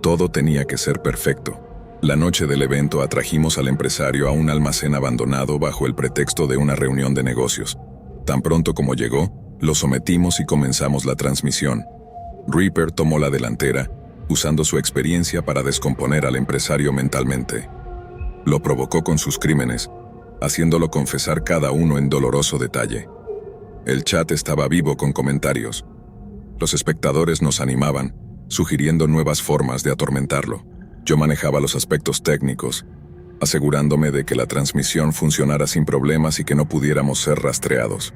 Speaker 1: Todo tenía que ser perfecto. La noche del evento atrajimos al empresario a un almacén abandonado bajo el pretexto de una reunión de negocios. Tan pronto como llegó, lo sometimos y comenzamos la transmisión. Reaper tomó la delantera, usando su experiencia para descomponer al empresario mentalmente. Lo provocó con sus crímenes, haciéndolo confesar cada uno en doloroso detalle. El chat estaba vivo con comentarios. Los espectadores nos animaban, sugiriendo nuevas formas de atormentarlo. Yo manejaba los aspectos técnicos, asegurándome de que la transmisión funcionara sin problemas y que no pudiéramos ser rastreados.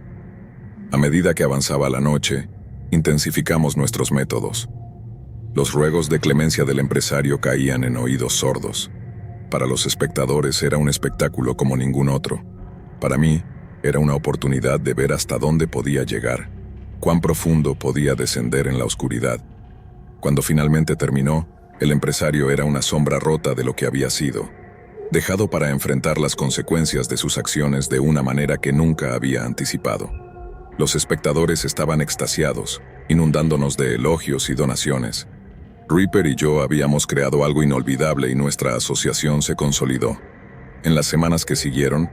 Speaker 1: A medida que avanzaba la noche, intensificamos nuestros métodos. Los ruegos de clemencia del empresario caían en oídos sordos. Para los espectadores era un espectáculo como ningún otro. Para mí, era una oportunidad de ver hasta dónde podía llegar, cuán profundo podía descender en la oscuridad. Cuando finalmente terminó, el empresario era una sombra rota de lo que había sido, dejado para enfrentar las consecuencias de sus acciones de una manera que nunca había anticipado. Los espectadores estaban extasiados, inundándonos de elogios y donaciones. Reaper y yo habíamos creado algo inolvidable y nuestra asociación se consolidó. En las semanas que siguieron,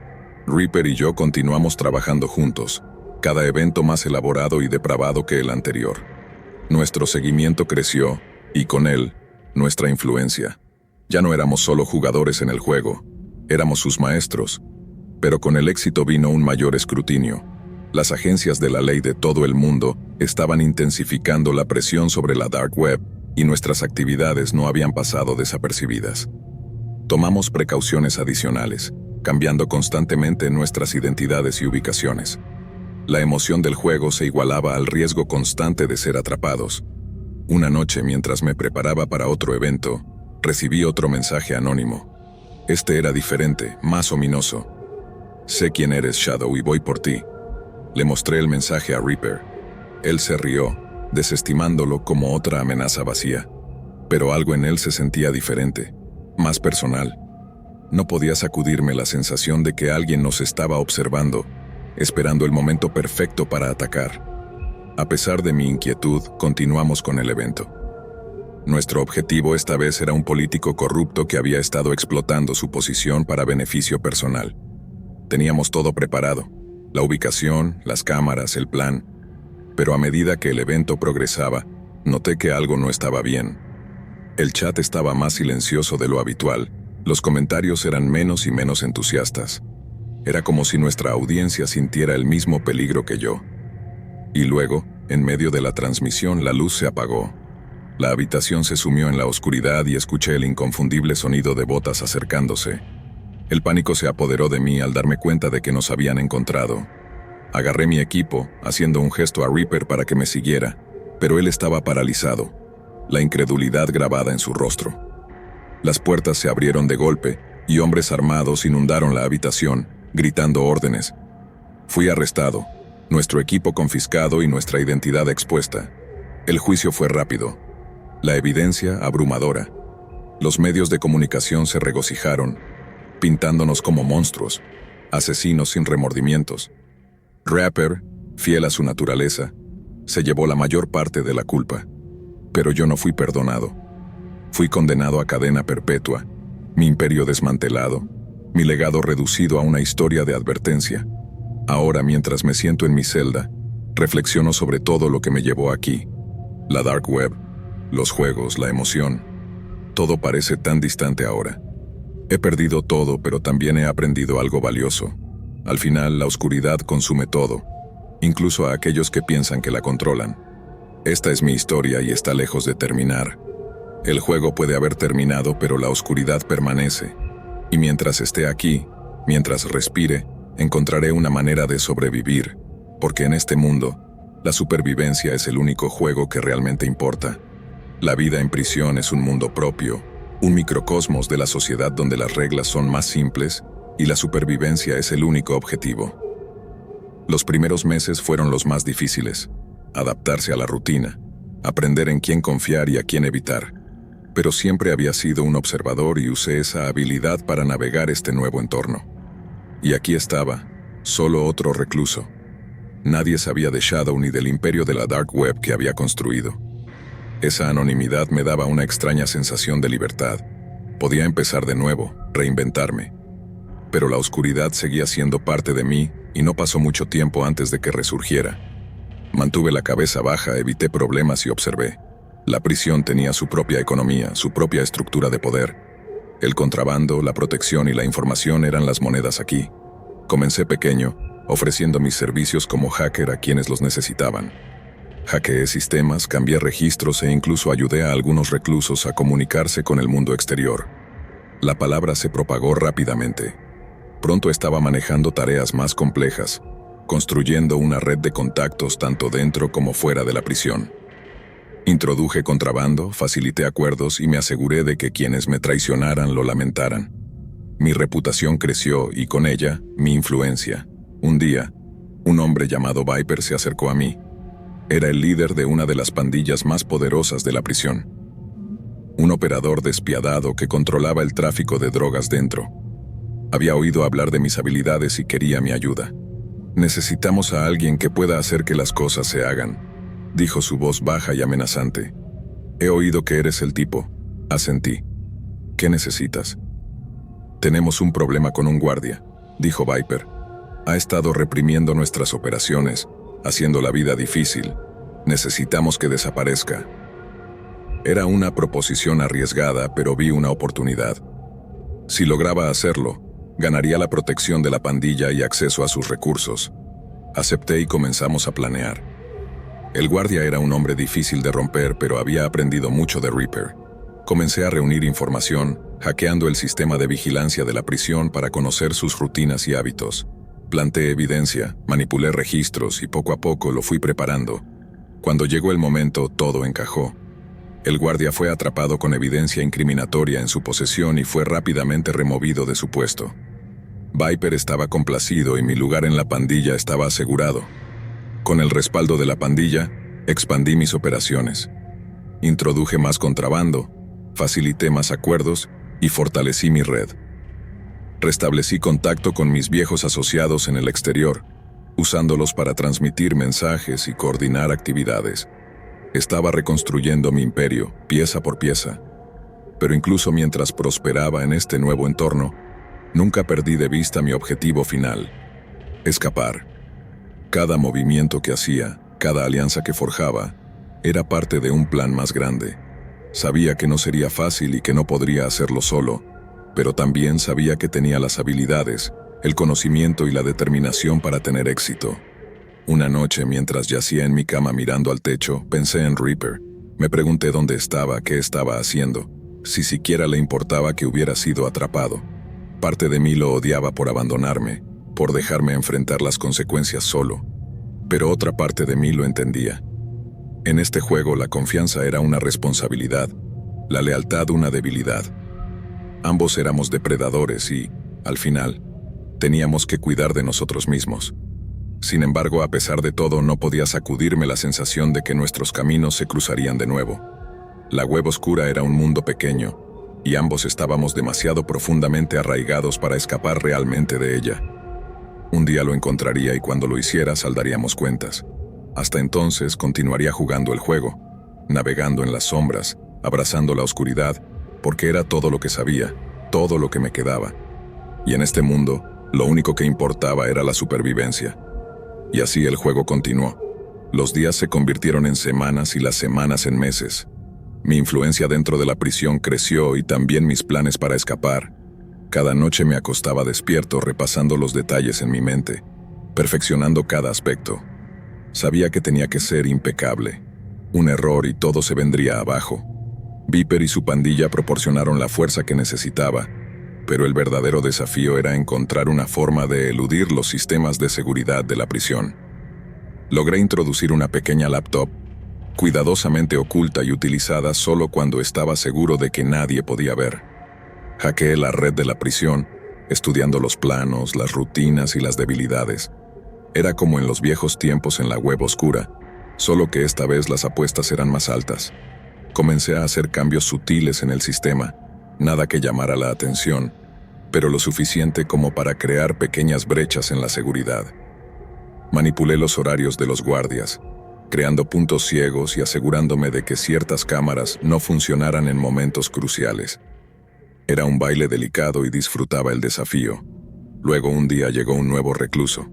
Speaker 1: Reaper y yo continuamos trabajando juntos, cada evento más elaborado y depravado que el anterior. Nuestro seguimiento creció, y con él, nuestra influencia. Ya no éramos solo jugadores en el juego, éramos sus maestros. Pero con el éxito vino un mayor escrutinio. Las agencias de la ley de todo el mundo estaban intensificando la presión sobre la Dark Web, y nuestras actividades no habían pasado desapercibidas. Tomamos precauciones adicionales, cambiando constantemente nuestras identidades y ubicaciones. La emoción del juego se igualaba al riesgo constante de ser atrapados. Una noche, mientras me preparaba para otro evento, recibí otro mensaje anónimo. Este era diferente, más ominoso. «Sé quién eres, Shadow, y voy por ti». Le mostré el mensaje a Reaper. Él se rió, desestimándolo como otra amenaza vacía. Pero algo en él se sentía diferente, más personal. No podía sacudirme la sensación de que alguien nos estaba observando, esperando el momento perfecto para atacar. A pesar de mi inquietud, continuamos con el evento. Nuestro objetivo esta vez era un político corrupto que había estado explotando su posición para beneficio personal. Teníamos todo preparado, la ubicación, las cámaras, el plan. Pero a medida que el evento progresaba, noté que algo no estaba bien. El chat estaba más silencioso de lo habitual, los comentarios eran menos y menos entusiastas. Era como si nuestra audiencia sintiera el mismo peligro que yo. Y luego, en medio de la transmisión, la luz se apagó. La habitación se sumió en la oscuridad y escuché el inconfundible sonido de botas acercándose. El pánico se apoderó de mí al darme cuenta de que nos habían encontrado. Agarré mi equipo, haciendo un gesto a Reaper para que me siguiera, pero él estaba paralizado, la incredulidad grabada en su rostro. Las puertas se abrieron de golpe y hombres armados inundaron la habitación, gritando órdenes. Fui arrestado, nuestro equipo confiscado y nuestra identidad expuesta. El juicio fue rápido. La evidencia abrumadora. Los medios de comunicación se regocijaron, pintándonos como monstruos, asesinos sin remordimientos. Reaper, fiel a su naturaleza, se llevó la mayor parte de la culpa. Pero yo no fui perdonado. Fui condenado a cadena perpetua, mi imperio desmantelado, mi legado reducido a una historia de advertencia. Ahora, mientras me siento en mi celda, reflexiono sobre todo lo que me llevó aquí. La Dark Web, los juegos, la emoción. Todo parece tan distante ahora. He perdido todo, pero también he aprendido algo valioso. Al final, la oscuridad consume todo, incluso a aquellos que piensan que la controlan. Esta es mi historia y está lejos de terminar. El juego puede haber terminado, pero la oscuridad permanece. Y mientras esté aquí, mientras respire, encontraré una manera de sobrevivir, porque en este mundo, la supervivencia es el único juego que realmente importa. La vida en prisión es un mundo propio, un microcosmos de la sociedad donde las reglas son más simples y la supervivencia es el único objetivo. Los primeros meses fueron los más difíciles, adaptarse a la rutina, aprender en quién confiar y a quién evitar. Pero siempre había sido un observador y usé esa habilidad para navegar este nuevo entorno. Y aquí estaba, solo otro recluso. Nadie sabía de Shadow ni del imperio de la Dark Web que había construido. Esa anonimidad me daba una extraña sensación de libertad. Podía empezar de nuevo, reinventarme. Pero la oscuridad seguía siendo parte de mí y no pasó mucho tiempo antes de que resurgiera. Mantuve la cabeza baja, evité problemas y observé. La prisión tenía su propia economía, su propia estructura de poder. El contrabando, la protección y la información eran las monedas aquí. Comencé pequeño, ofreciendo mis servicios como hacker a quienes los necesitaban. Hackeé sistemas, cambié registros e incluso ayudé a algunos reclusos a comunicarse con el mundo exterior. La palabra se propagó rápidamente. Pronto estaba manejando tareas más complejas, construyendo una red de contactos tanto dentro como fuera de la prisión. Introduje contrabando, facilité acuerdos y me aseguré de que quienes me traicionaran lo lamentaran. Mi reputación creció y con ella, mi influencia. Un día, un hombre llamado Viper se acercó a mí. Era el líder de una de las pandillas más poderosas de la prisión. Un operador despiadado que controlaba el tráfico de drogas dentro. Había oído hablar de mis habilidades y quería mi ayuda. «Necesitamos a alguien que pueda hacer que las cosas se hagan», dijo su voz baja y amenazante. «He oído que eres el tipo», asentí. «¿Qué necesitas?» «Tenemos un problema con un guardia», dijo Viper. «Ha estado reprimiendo nuestras operaciones, haciendo la vida difícil. Necesitamos que desaparezca». Era una proposición arriesgada, pero vi una oportunidad. Si lograba hacerlo, ganaría la protección de la pandilla y acceso a sus recursos. Acepté y comenzamos a planear. El guardia era un hombre difícil de romper, pero había aprendido mucho de Reaper. Comencé a reunir información, hackeando el sistema de vigilancia de la prisión para conocer sus rutinas y hábitos. Planté evidencia, manipulé registros y poco a poco lo fui preparando. Cuando llegó el momento, todo encajó. El guardia fue atrapado con evidencia incriminatoria en su posesión y fue rápidamente removido de su puesto. Viper estaba complacido y mi lugar en la pandilla estaba asegurado. Con el respaldo de la pandilla, expandí mis operaciones. Introduje más contrabando, facilité más acuerdos y fortalecí mi red. Restablecí contacto con mis viejos asociados en el exterior, usándolos para transmitir mensajes y coordinar actividades. Estaba reconstruyendo mi imperio, pieza por pieza. Pero incluso mientras prosperaba en este nuevo entorno, nunca perdí de vista mi objetivo final: escapar. Cada movimiento que hacía, cada alianza que forjaba, era parte de un plan más grande. Sabía que no sería fácil y que no podría hacerlo solo, pero también sabía que tenía las habilidades, el conocimiento y la determinación para tener éxito. Una noche, mientras yacía en mi cama mirando al techo, pensé en Reaper. Me pregunté dónde estaba, qué estaba haciendo, si siquiera le importaba que hubiera sido atrapado. Parte de mí lo odiaba por abandonarme, por dejarme enfrentar las consecuencias solo, pero otra parte de mí lo entendía. En este juego la confianza era una responsabilidad, la lealtad una debilidad. Ambos éramos depredadores y, al final, teníamos que cuidar de nosotros mismos. Sin embargo, a pesar de todo, no podía sacudirme la sensación de que nuestros caminos se cruzarían de nuevo. La Web Oscura era un mundo pequeño, y ambos estábamos demasiado profundamente arraigados para escapar realmente de ella. Un día lo encontraría y cuando lo hiciera saldaríamos cuentas. Hasta entonces continuaría jugando el juego, navegando en las sombras, abrazando la oscuridad, porque era todo lo que sabía, todo lo que me quedaba. Y en este mundo, lo único que importaba era la supervivencia. Y así el juego continuó. Los días se convirtieron en semanas y las semanas en meses. Mi influencia dentro de la prisión creció y también mis planes para escapar. Cada noche me acostaba despierto repasando los detalles en mi mente, perfeccionando cada aspecto. Sabía que tenía que ser impecable. Un error y todo se vendría abajo. Viper y su pandilla proporcionaron la fuerza que necesitaba, pero el verdadero desafío era encontrar una forma de eludir los sistemas de seguridad de la prisión. Logré introducir una pequeña laptop, cuidadosamente oculta y utilizada solo cuando estaba seguro de que nadie podía ver. Hackeé la red de la prisión, estudiando los planos, las rutinas y las debilidades. Era como en los viejos tiempos en la web oscura, solo que esta vez las apuestas eran más altas. Comencé a hacer cambios sutiles en el sistema, nada que llamara la atención, pero lo suficiente como para crear pequeñas brechas en la seguridad. Manipulé los horarios de los guardias, creando puntos ciegos y asegurándome de que ciertas cámaras no funcionaran en momentos cruciales. Era un baile delicado y disfrutaba el desafío. Luego un día llegó un nuevo recluso.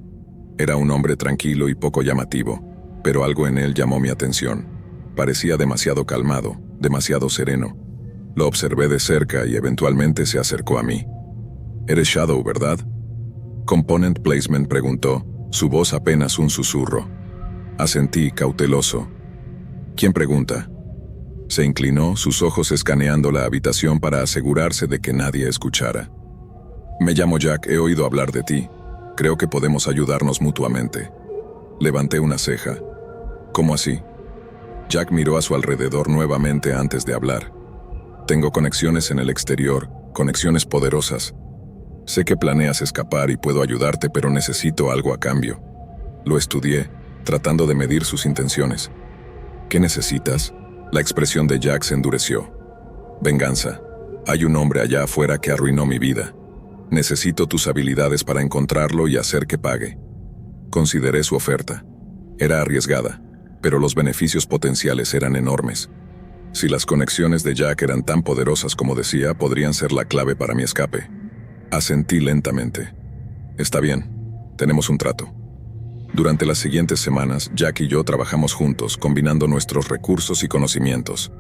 Speaker 1: Era un hombre tranquilo y poco llamativo, pero algo en él llamó mi atención. Parecía demasiado calmado, demasiado sereno. Lo observé de cerca y eventualmente se acercó a mí. «¿Eres Shadow, verdad?» Component Placement preguntó, su voz apenas un susurro. Asentí, cauteloso. «¿Quién pregunta?» Se inclinó, sus ojos escaneando la habitación para asegurarse de que nadie escuchara. «Me llamo Jack, he oído hablar de ti. Creo que podemos ayudarnos mutuamente». Levanté una ceja. «¿Cómo así?» Jack miró a su alrededor nuevamente antes de hablar. «Tengo conexiones en el exterior, conexiones poderosas. Sé que planeas escapar y puedo ayudarte, pero necesito algo a cambio». Lo estudié, tratando de medir sus intenciones. «¿Qué necesitas?» La expresión de Jack se endureció. «Venganza. Hay un hombre allá afuera que arruinó mi vida. Necesito tus habilidades para encontrarlo y hacer que pague». Consideré su oferta. Era arriesgada, pero los beneficios potenciales eran enormes. Si las conexiones de Jack eran tan poderosas como decía, podrían ser la clave para mi escape. Asentí lentamente. «Está bien, tenemos un trato». Durante las siguientes semanas, Jack y yo trabajamos juntos, combinando nuestros recursos y conocimientos.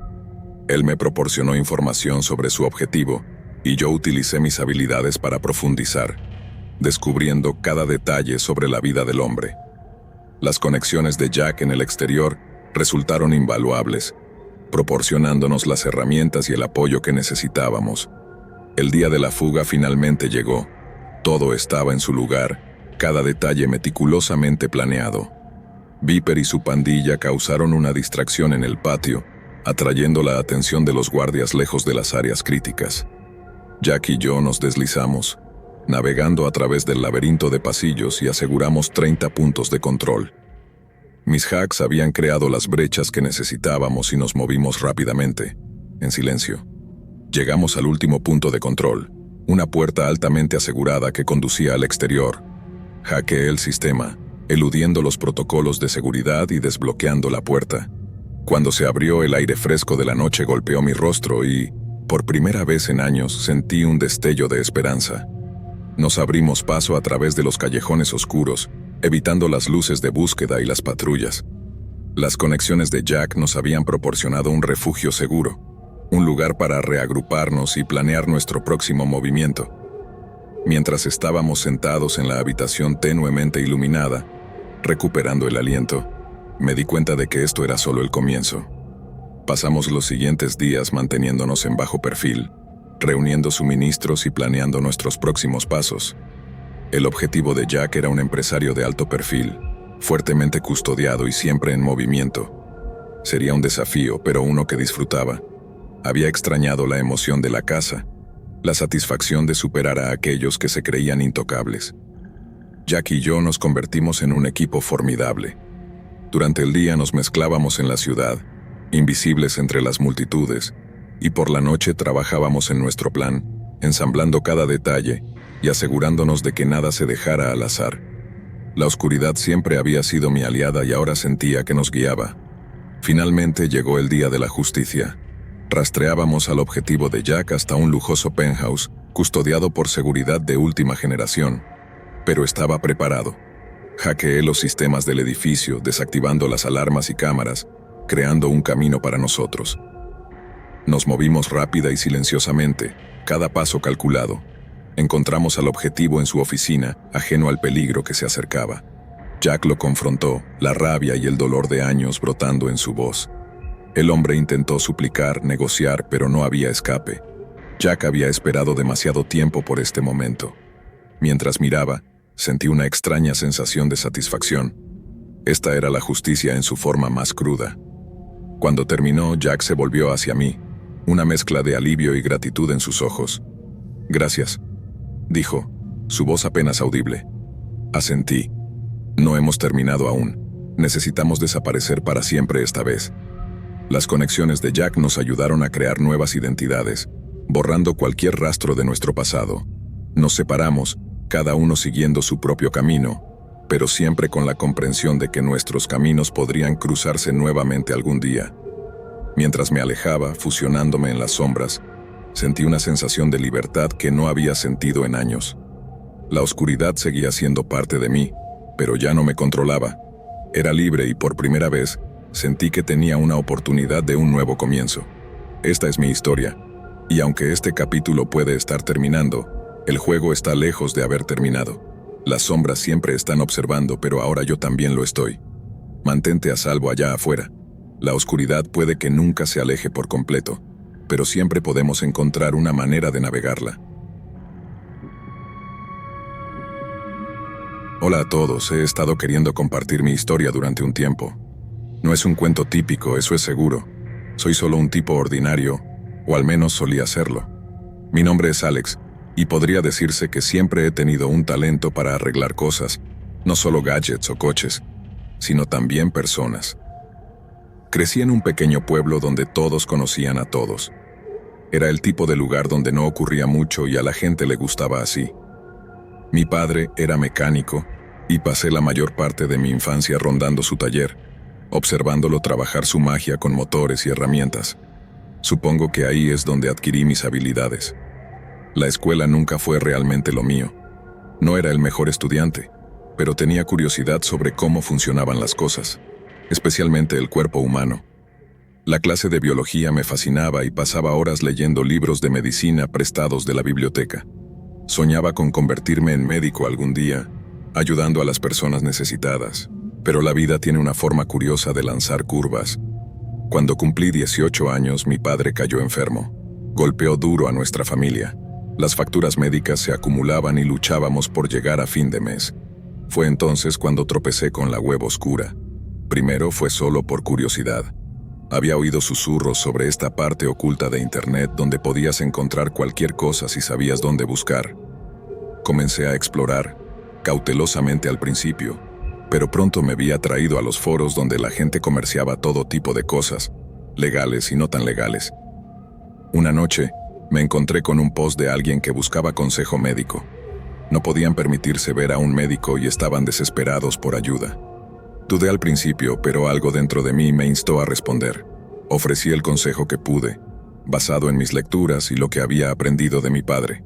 Speaker 1: Él me proporcionó información sobre su objetivo, y yo utilicé mis habilidades para profundizar, descubriendo cada detalle sobre la vida del hombre. Las conexiones de Jack en el exterior resultaron invaluables, proporcionándonos las herramientas y el apoyo que necesitábamos. El día de la fuga finalmente llegó. Todo estaba en su lugar, cada detalle meticulosamente planeado. Viper y su pandilla causaron una distracción en el patio, atrayendo la atención de los guardias lejos de las áreas críticas. Jack y yo nos deslizamos, navegando a través del laberinto de pasillos y aseguramos 30 puntos de control. Mis hacks habían creado las brechas que necesitábamos y nos movimos rápidamente, en silencio. Llegamos al último punto de control, una puerta altamente asegurada que conducía al exterior. Hackeé el sistema, eludiendo los protocolos de seguridad y desbloqueando la puerta. Cuando se abrió, el aire fresco de la noche golpeó mi rostro y, por primera vez en años, sentí un destello de esperanza. Nos abrimos paso a través de los callejones oscuros, evitando las luces de búsqueda y las patrullas. Las conexiones de Jack nos habían proporcionado un refugio seguro, un lugar para reagruparnos y planear nuestro próximo movimiento. Mientras estábamos sentados en la habitación tenuemente iluminada, recuperando el aliento, me di cuenta de que esto era solo el comienzo. Pasamos los siguientes días manteniéndonos en bajo perfil, reuniendo suministros y planeando nuestros próximos pasos. El objetivo de Jack era un empresario de alto perfil, fuertemente custodiado y siempre en movimiento. Sería un desafío, pero uno que disfrutaba. Había extrañado la emoción de la caza, la satisfacción de superar a aquellos que se creían intocables. Jack y yo nos convertimos en un equipo formidable. Durante el día nos mezclábamos en la ciudad, invisibles entre las multitudes, y por la noche trabajábamos en nuestro plan, ensamblando cada detalle y asegurándonos de que nada se dejara al azar. La oscuridad siempre había sido mi aliada y ahora sentía que nos guiaba. Finalmente llegó el día de la justicia. Rastreábamos al objetivo de Jack hasta un lujoso penthouse, custodiado por seguridad de última generación. Pero estaba preparado. Hackeé los sistemas del edificio, desactivando las alarmas y cámaras, creando un camino para nosotros. Nos movimos rápida y silenciosamente, cada paso calculado. Encontramos al objetivo en su oficina, ajeno al peligro que se acercaba. Jack lo confrontó, la rabia y el dolor de años brotando en su voz. El hombre intentó suplicar, negociar, pero no había escape. Jack había esperado demasiado tiempo por este momento. Mientras miraba, sentí una extraña sensación de satisfacción. Esta era la justicia en su forma más cruda. Cuando terminó, Jack se volvió hacia mí, una mezcla de alivio y gratitud en sus ojos. «Gracias», dijo, su voz apenas audible. Asentí. «No hemos terminado aún. Necesitamos desaparecer para siempre esta vez». Las conexiones de Jack nos ayudaron a crear nuevas identidades, borrando cualquier rastro de nuestro pasado. Nos separamos, cada uno siguiendo su propio camino, pero siempre con la comprensión de que nuestros caminos podrían cruzarse nuevamente algún día. Mientras me alejaba, fusionándome en las sombras, sentí una sensación de libertad que no había sentido en años. La oscuridad seguía siendo parte de mí, pero ya no me controlaba. Era libre y por primera vez sentí que tenía una oportunidad de un nuevo comienzo. Esta es mi historia, y aunque este capítulo puede estar terminando, el juego está lejos de haber terminado. Las sombras siempre están observando, pero ahora yo también lo estoy. Mantente a salvo allá afuera. La oscuridad puede que nunca se aleje por completo, pero siempre podemos encontrar una manera de navegarla. Hola a todos, he estado queriendo compartir mi historia durante un tiempo. No es un cuento típico, eso es seguro. Soy solo un tipo ordinario, o al menos solía serlo. Mi nombre es Alex, y podría decirse que siempre he tenido un talento para arreglar cosas, no solo gadgets o coches, sino también personas. Crecí en un pequeño pueblo donde todos conocían a todos. Era el tipo de lugar donde no ocurría mucho y a la gente le gustaba así. Mi padre era mecánico, y pasé la mayor parte de mi infancia rondando su taller, observándolo trabajar su magia con motores y herramientas. Supongo que ahí es donde adquirí mis habilidades. La escuela nunca fue realmente lo mío. No era el mejor estudiante, pero tenía curiosidad sobre cómo funcionaban las cosas, especialmente el cuerpo humano. La clase de biología me fascinaba y pasaba horas leyendo libros de medicina prestados de la biblioteca. Soñaba con convertirme en médico algún día, ayudando a las personas necesitadas, pero la vida tiene una forma curiosa de lanzar curvas. Cuando cumplí 18 años, mi padre cayó enfermo. Golpeó duro a nuestra familia. Las facturas médicas se acumulaban y luchábamos por llegar a fin de mes. Fue entonces cuando tropecé con la web oscura. Primero fue solo por curiosidad. Había oído susurros sobre esta parte oculta de Internet donde podías encontrar cualquier cosa si sabías dónde buscar. Comencé a explorar, cautelosamente al principio, pero pronto me vi atraído a los foros donde la gente comerciaba todo tipo de cosas, legales y no tan legales. Una noche, me encontré con un post de alguien que buscaba consejo médico. No podían permitirse ver a un médico y estaban desesperados por ayuda. Dudé al principio, pero algo dentro de mí me instó a responder. Ofrecí el consejo que pude, basado en mis lecturas y lo que había aprendido de mi padre.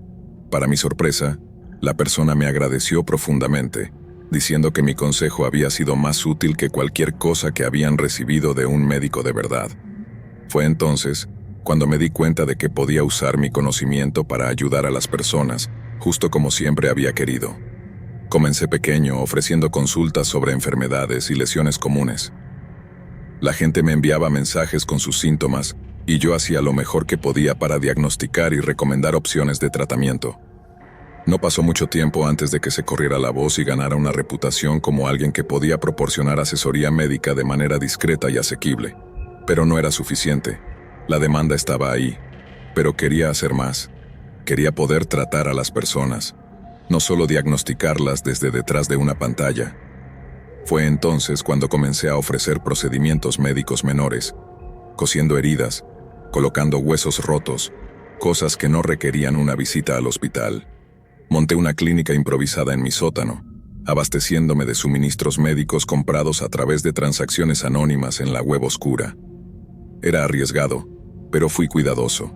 Speaker 1: Para mi sorpresa, la persona me agradeció profundamente, diciendo que mi consejo había sido más útil que cualquier cosa que habían recibido de un médico de verdad. Fue entonces cuando me di cuenta de que podía usar mi conocimiento para ayudar a las personas, justo como siempre había querido. Comencé pequeño, ofreciendo consultas sobre enfermedades y lesiones comunes. La gente me enviaba mensajes con sus síntomas, y yo hacía lo mejor que podía para diagnosticar y recomendar opciones de tratamiento. No pasó mucho tiempo antes de que se corriera la voz y ganara una reputación como alguien que podía proporcionar asesoría médica de manera discreta y asequible. Pero no era suficiente. La demanda estaba ahí, pero quería hacer más. Quería poder tratar a las personas, no solo diagnosticarlas desde detrás de una pantalla. Fue entonces cuando comencé a ofrecer procedimientos médicos menores, cosiendo heridas, colocando huesos rotos, cosas que no requerían una visita al hospital. Monté una clínica improvisada en mi sótano, abasteciéndome de suministros médicos comprados a través de transacciones anónimas en la web oscura. Era arriesgado, pero fui cuidadoso.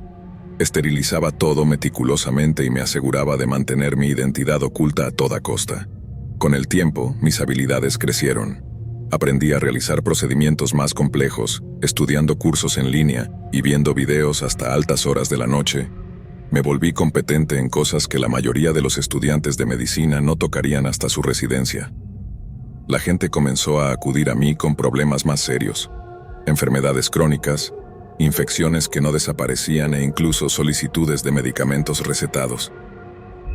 Speaker 1: Esterilizaba todo meticulosamente y me aseguraba de mantener mi identidad oculta a toda costa. Con el tiempo, mis habilidades crecieron. Aprendí a realizar procedimientos más complejos, estudiando cursos en línea y viendo videos hasta altas horas de la noche. Me volví competente en cosas que la mayoría de los estudiantes de medicina no tocarían hasta su residencia. La gente comenzó a acudir a mí con problemas más serios, enfermedades crónicas, infecciones que no desaparecían e incluso solicitudes de medicamentos recetados.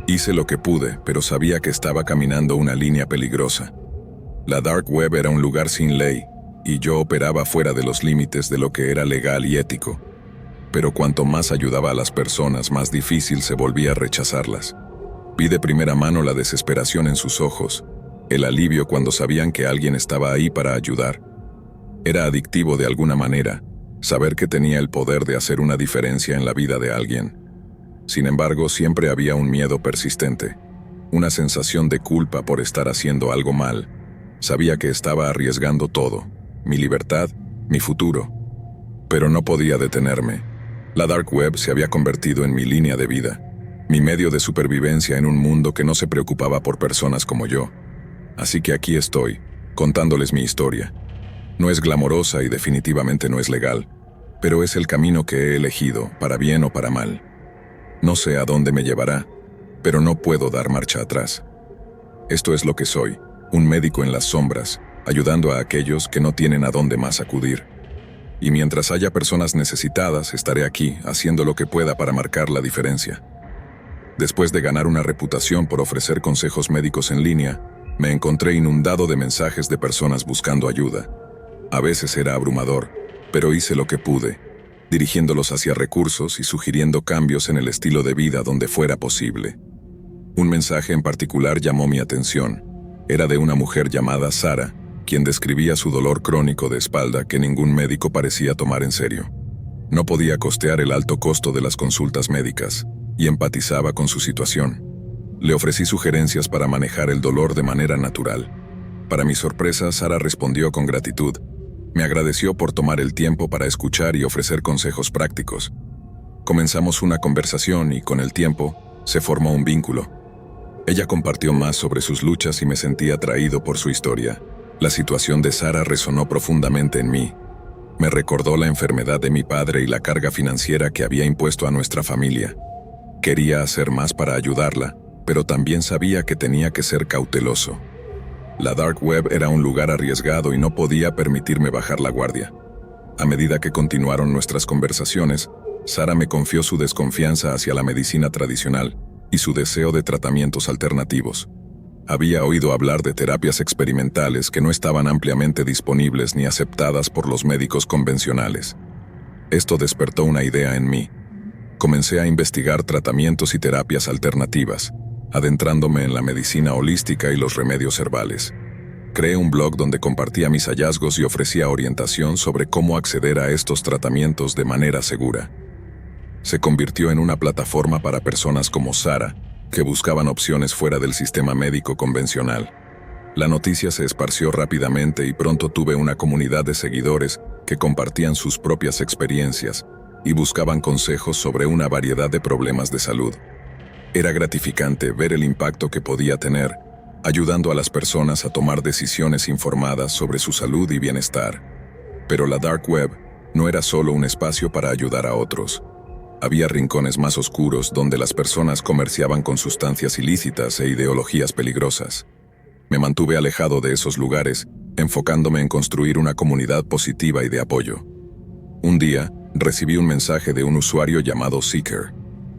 Speaker 1: Hice lo que pude, pero sabía que estaba caminando una línea peligrosa. La Dark Web era un lugar sin ley, y yo operaba fuera de los límites de lo que era legal y ético. Pero cuanto más ayudaba a las personas, más difícil se volvía rechazarlas. Vi de primera mano la desesperación en sus ojos, el alivio cuando sabían que alguien estaba ahí para ayudar. Era adictivo de alguna manera, saber que tenía el poder de hacer una diferencia en la vida de alguien. Sin embargo, siempre había un miedo persistente, una sensación de culpa por estar haciendo algo mal. Sabía que estaba arriesgando todo, mi libertad, mi futuro. Pero no podía detenerme. La Dark Web se había convertido en mi línea de vida, mi medio de supervivencia en un mundo que no se preocupaba por personas como yo. Así que aquí estoy, contándoles mi historia. No es glamorosa y definitivamente no es legal, pero es el camino que he elegido, para bien o para mal. No sé a dónde me llevará, pero no puedo dar marcha atrás. Esto es lo que soy, un médico en las sombras, ayudando a aquellos que no tienen a dónde más acudir. Y mientras haya personas necesitadas, estaré aquí, haciendo lo que pueda para marcar la diferencia. Después de ganar una reputación por ofrecer consejos médicos en línea, me encontré inundado de mensajes de personas buscando ayuda. A veces era abrumador, pero hice lo que pude, dirigiéndolos hacia recursos y sugiriendo cambios en el estilo de vida donde fuera posible. Un mensaje en particular llamó mi atención. Era de una mujer llamada Sara, quien describía su dolor crónico de espalda que ningún médico parecía tomar en serio. No podía costear el alto costo de las consultas médicas, y empatizaba con su situación. Le ofrecí sugerencias para manejar el dolor de manera natural. Para mi sorpresa, Sara respondió con gratitud. Me agradeció por tomar el tiempo para escuchar y ofrecer consejos prácticos. Comenzamos una conversación y, con el tiempo, se formó un vínculo. Ella compartió más sobre sus luchas y me sentí atraído por su historia. La situación de Sara resonó profundamente en mí. Me recordó la enfermedad de mi padre y la carga financiera que había impuesto a nuestra familia. Quería hacer más para ayudarla, pero también sabía que tenía que ser cauteloso. La Dark Web era un lugar arriesgado y no podía permitirme bajar la guardia. A medida que continuaron nuestras conversaciones, Sara me confió su desconfianza hacia la medicina tradicional y su deseo de tratamientos alternativos. Había oído hablar de terapias experimentales que no estaban ampliamente disponibles ni aceptadas por los médicos convencionales. Esto despertó una idea en mí. Comencé a investigar tratamientos y terapias alternativas, adentrándome en la medicina holística y los remedios herbales. Creé un blog donde compartía mis hallazgos y ofrecía orientación sobre cómo acceder a estos tratamientos de manera segura. Se convirtió en una plataforma para personas como Sara, que buscaban opciones fuera del sistema médico convencional. La noticia se esparció rápidamente y pronto tuve una comunidad de seguidores que compartían sus propias experiencias y buscaban consejos sobre una variedad de problemas de salud. Era gratificante ver el impacto que podía tener, ayudando a las personas a tomar decisiones informadas sobre su salud y bienestar. Pero la Dark Web no era solo un espacio para ayudar a otros. Había rincones más oscuros donde las personas comerciaban con sustancias ilícitas e ideologías peligrosas. Me mantuve alejado de esos lugares, enfocándome en construir una comunidad positiva y de apoyo. Un día, recibí un mensaje de un usuario llamado Seeker.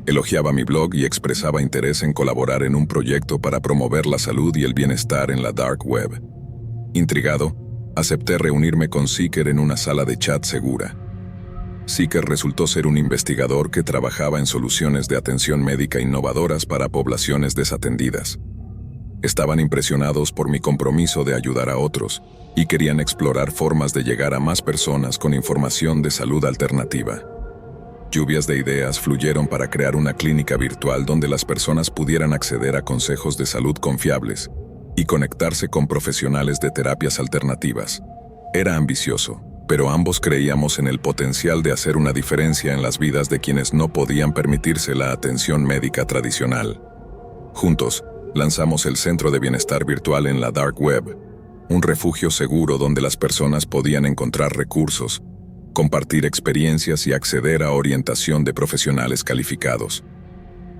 Speaker 1: Elogiaba mi blog y expresaba interés en colaborar en un proyecto para promover la salud y el bienestar en la Dark Web. Intrigado, acepté reunirme con Seeker en una sala de chat segura. Seeker resultó ser un investigador que trabajaba en soluciones de atención médica innovadoras para poblaciones desatendidas. Estaban impresionados por mi compromiso de ayudar a otros y querían explorar formas de llegar a más personas con información de salud alternativa. Lluvias de ideas fluyeron para crear una clínica virtual donde las personas pudieran acceder a consejos de salud confiables y conectarse con profesionales de terapias alternativas. Era ambicioso, pero ambos creíamos en el potencial de hacer una diferencia en las vidas de quienes no podían permitirse la atención médica tradicional. Juntos, lanzamos el Centro de Bienestar Virtual en la Dark Web, un refugio seguro donde las personas podían encontrar recursos, compartir experiencias y acceder a orientación de profesionales calificados.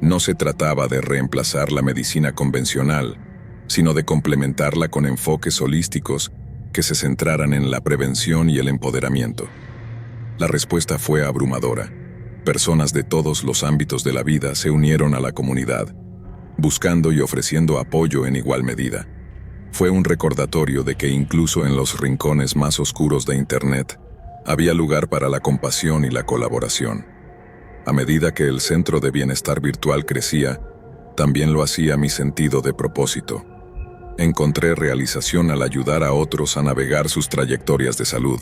Speaker 1: No se trataba de reemplazar la medicina convencional, sino de complementarla con enfoques holísticos que se centraran en la prevención y el empoderamiento. La respuesta fue abrumadora. Personas de todos los ámbitos de la vida se unieron a la comunidad, buscando y ofreciendo apoyo en igual medida. Fue un recordatorio de que incluso en los rincones más oscuros de Internet, había lugar para la compasión y la colaboración. A medida que el centro de bienestar virtual crecía, también lo hacía mi sentido de propósito. Encontré realización al ayudar a otros a navegar sus trayectorias de salud,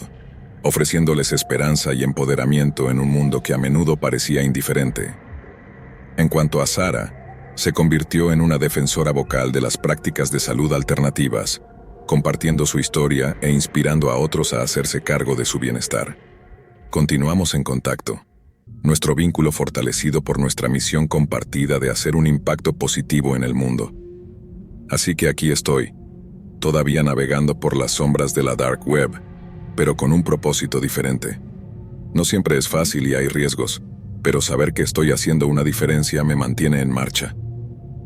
Speaker 1: ofreciéndoles esperanza y empoderamiento en un mundo que a menudo parecía indiferente. En cuanto a Sara, se convirtió en una defensora vocal de las prácticas de salud alternativas, compartiendo su historia e inspirando a otros a hacerse cargo de su bienestar. Continuamos en contacto, nuestro vínculo fortalecido por nuestra misión compartida de hacer un impacto positivo en el mundo. Así que aquí estoy, todavía navegando por las sombras de la Dark Web, pero con un propósito diferente. No siempre es fácil y hay riesgos, pero saber que estoy haciendo una diferencia me mantiene en marcha.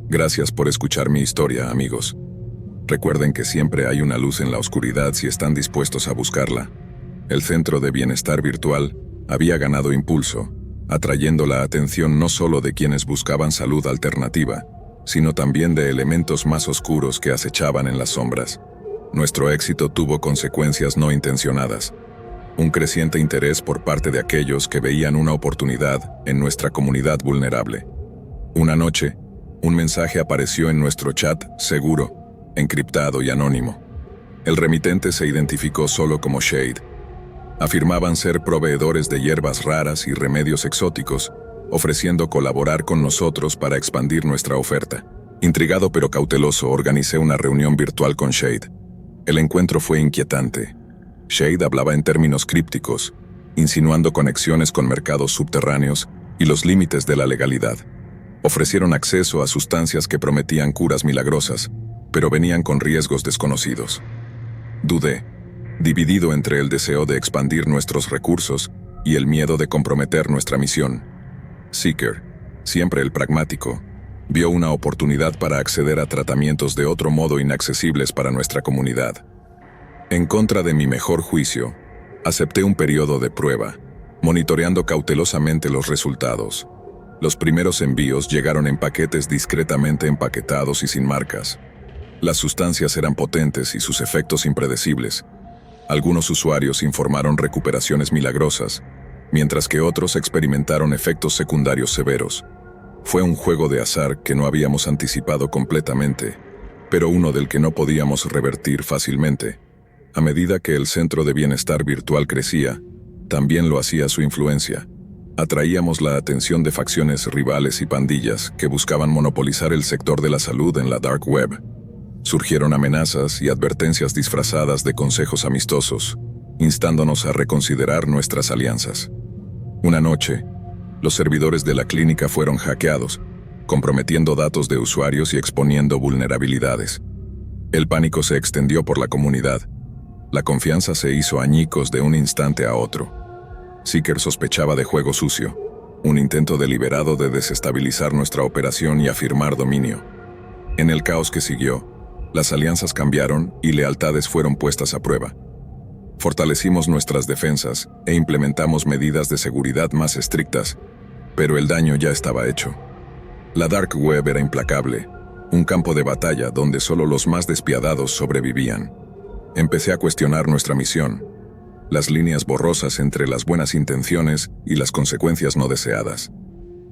Speaker 1: Gracias por escuchar mi historia, amigos. Recuerden que siempre hay una luz en la oscuridad si están dispuestos a buscarla. El Centro de Bienestar Virtual había ganado impulso, atrayendo la atención no solo de quienes buscaban salud alternativa, sino también de elementos más oscuros que acechaban en las sombras. Nuestro éxito tuvo consecuencias no intencionadas. Un creciente interés por parte de aquellos que veían una oportunidad en nuestra comunidad vulnerable. Una noche, un mensaje apareció en nuestro chat seguro, encriptado y anónimo. El remitente se identificó solo como Shade. Afirmaban ser proveedores de hierbas raras y remedios exóticos, ofreciendo colaborar con nosotros para expandir nuestra oferta. Intrigado pero cauteloso, organicé una reunión virtual con Shade. El encuentro fue inquietante. Shade hablaba en términos crípticos, insinuando conexiones con mercados subterráneos y los límites de la legalidad. Ofrecieron acceso a sustancias que prometían curas milagrosas, pero venían con riesgos desconocidos. Dudé, dividido entre el deseo de expandir nuestros recursos y el miedo de comprometer nuestra misión. Seeker, siempre el pragmático, vio una oportunidad para acceder a tratamientos de otro modo inaccesibles para nuestra comunidad. En contra de mi mejor juicio, acepté un periodo de prueba, monitoreando cautelosamente los resultados. Los primeros envíos llegaron en paquetes discretamente empaquetados y sin marcas. Las sustancias eran potentes y sus efectos impredecibles. Algunos usuarios informaron recuperaciones milagrosas, mientras que otros experimentaron efectos secundarios severos. Fue un juego de azar que no habíamos anticipado completamente, pero uno del que no podíamos revertir fácilmente. A medida que el Centro de Bienestar Virtual crecía, también lo hacía su influencia. Atraíamos la atención de facciones rivales y pandillas que buscaban monopolizar el sector de la salud en la Dark Web. Surgieron amenazas y advertencias disfrazadas de consejos amistosos, instándonos a reconsiderar nuestras alianzas. Una noche, los servidores de la clínica fueron hackeados, comprometiendo datos de usuarios y exponiendo vulnerabilidades. El pánico se extendió por la comunidad. La confianza se hizo añicos de un instante a otro. Seeker sospechaba de juego sucio, un intento deliberado de desestabilizar nuestra operación y afirmar dominio. En el caos que siguió, las alianzas cambiaron y lealtades fueron puestas a prueba. Fortalecimos nuestras defensas e implementamos medidas de seguridad más estrictas, pero el daño ya estaba hecho. La Dark Web era implacable, un campo de batalla donde solo los más despiadados sobrevivían. Empecé a cuestionar nuestra misión, las líneas borrosas entre las buenas intenciones y las consecuencias no deseadas.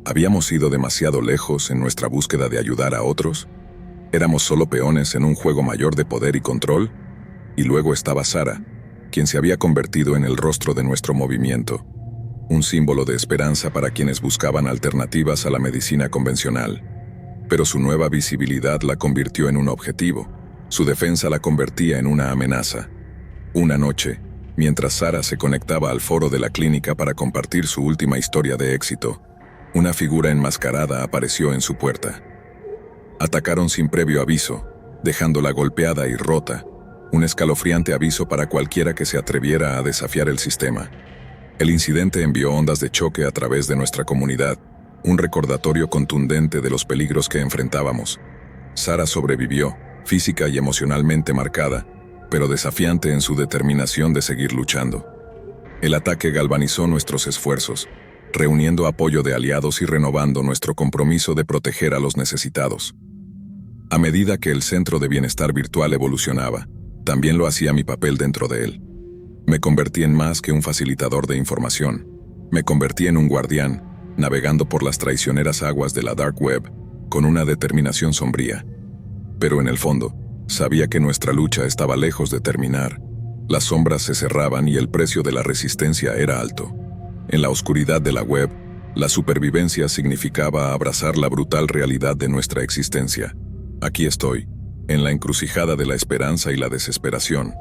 Speaker 1: ¿Habíamos ido demasiado lejos en nuestra búsqueda de ayudar a otros? ¿Éramos solo peones en un juego mayor de poder y control? Y luego estaba Sara, quien se había convertido en el rostro de nuestro movimiento, un símbolo de esperanza para quienes buscaban alternativas a la medicina convencional. Pero su nueva visibilidad la convirtió en un objetivo, su defensa la convertía en una amenaza. Una noche, mientras Sara se conectaba al foro de la clínica para compartir su última historia de éxito, una figura enmascarada apareció en su puerta. Atacaron sin previo aviso, dejándola golpeada y rota, un escalofriante aviso para cualquiera que se atreviera a desafiar el sistema. El incidente envió ondas de choque a través de nuestra comunidad, un recordatorio contundente de los peligros que enfrentábamos. Sara sobrevivió, física y emocionalmente marcada, pero desafiante en su determinación de seguir luchando. El ataque galvanizó nuestros esfuerzos, reuniendo apoyo de aliados y renovando nuestro compromiso de proteger a los necesitados. A medida que el centro de bienestar virtual evolucionaba, también lo hacía mi papel dentro de él. Me convertí en más que un facilitador de información. Me convertí en un guardián, navegando por las traicioneras aguas de la Dark Web, con una determinación sombría. Pero en el fondo, sabía que nuestra lucha estaba lejos de terminar. Las sombras se cerraban y el precio de la resistencia era alto. En la oscuridad de la web, la supervivencia significaba abrazar la brutal realidad de nuestra existencia. Aquí estoy, en la encrucijada de la esperanza y la desesperación,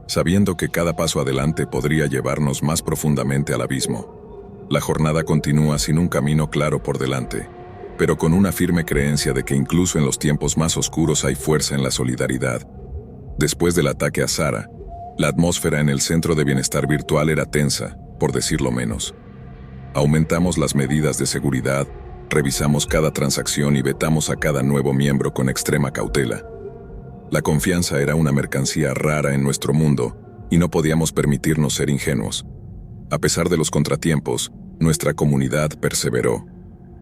Speaker 1: sabiendo que cada paso adelante podría llevarnos más profundamente al abismo. La jornada continúa sin un camino claro por delante, pero con una firme creencia de que incluso en los tiempos más oscuros hay fuerza en la solidaridad. Después del ataque a Sara, la atmósfera en el centro de bienestar virtual era tensa, por decirlo menos. Aumentamos las medidas de seguridad, revisamos cada transacción y vetamos a cada nuevo miembro con extrema cautela. La confianza era una mercancía rara en nuestro mundo y no podíamos permitirnos ser ingenuos. A pesar de los contratiempos, nuestra comunidad perseveró.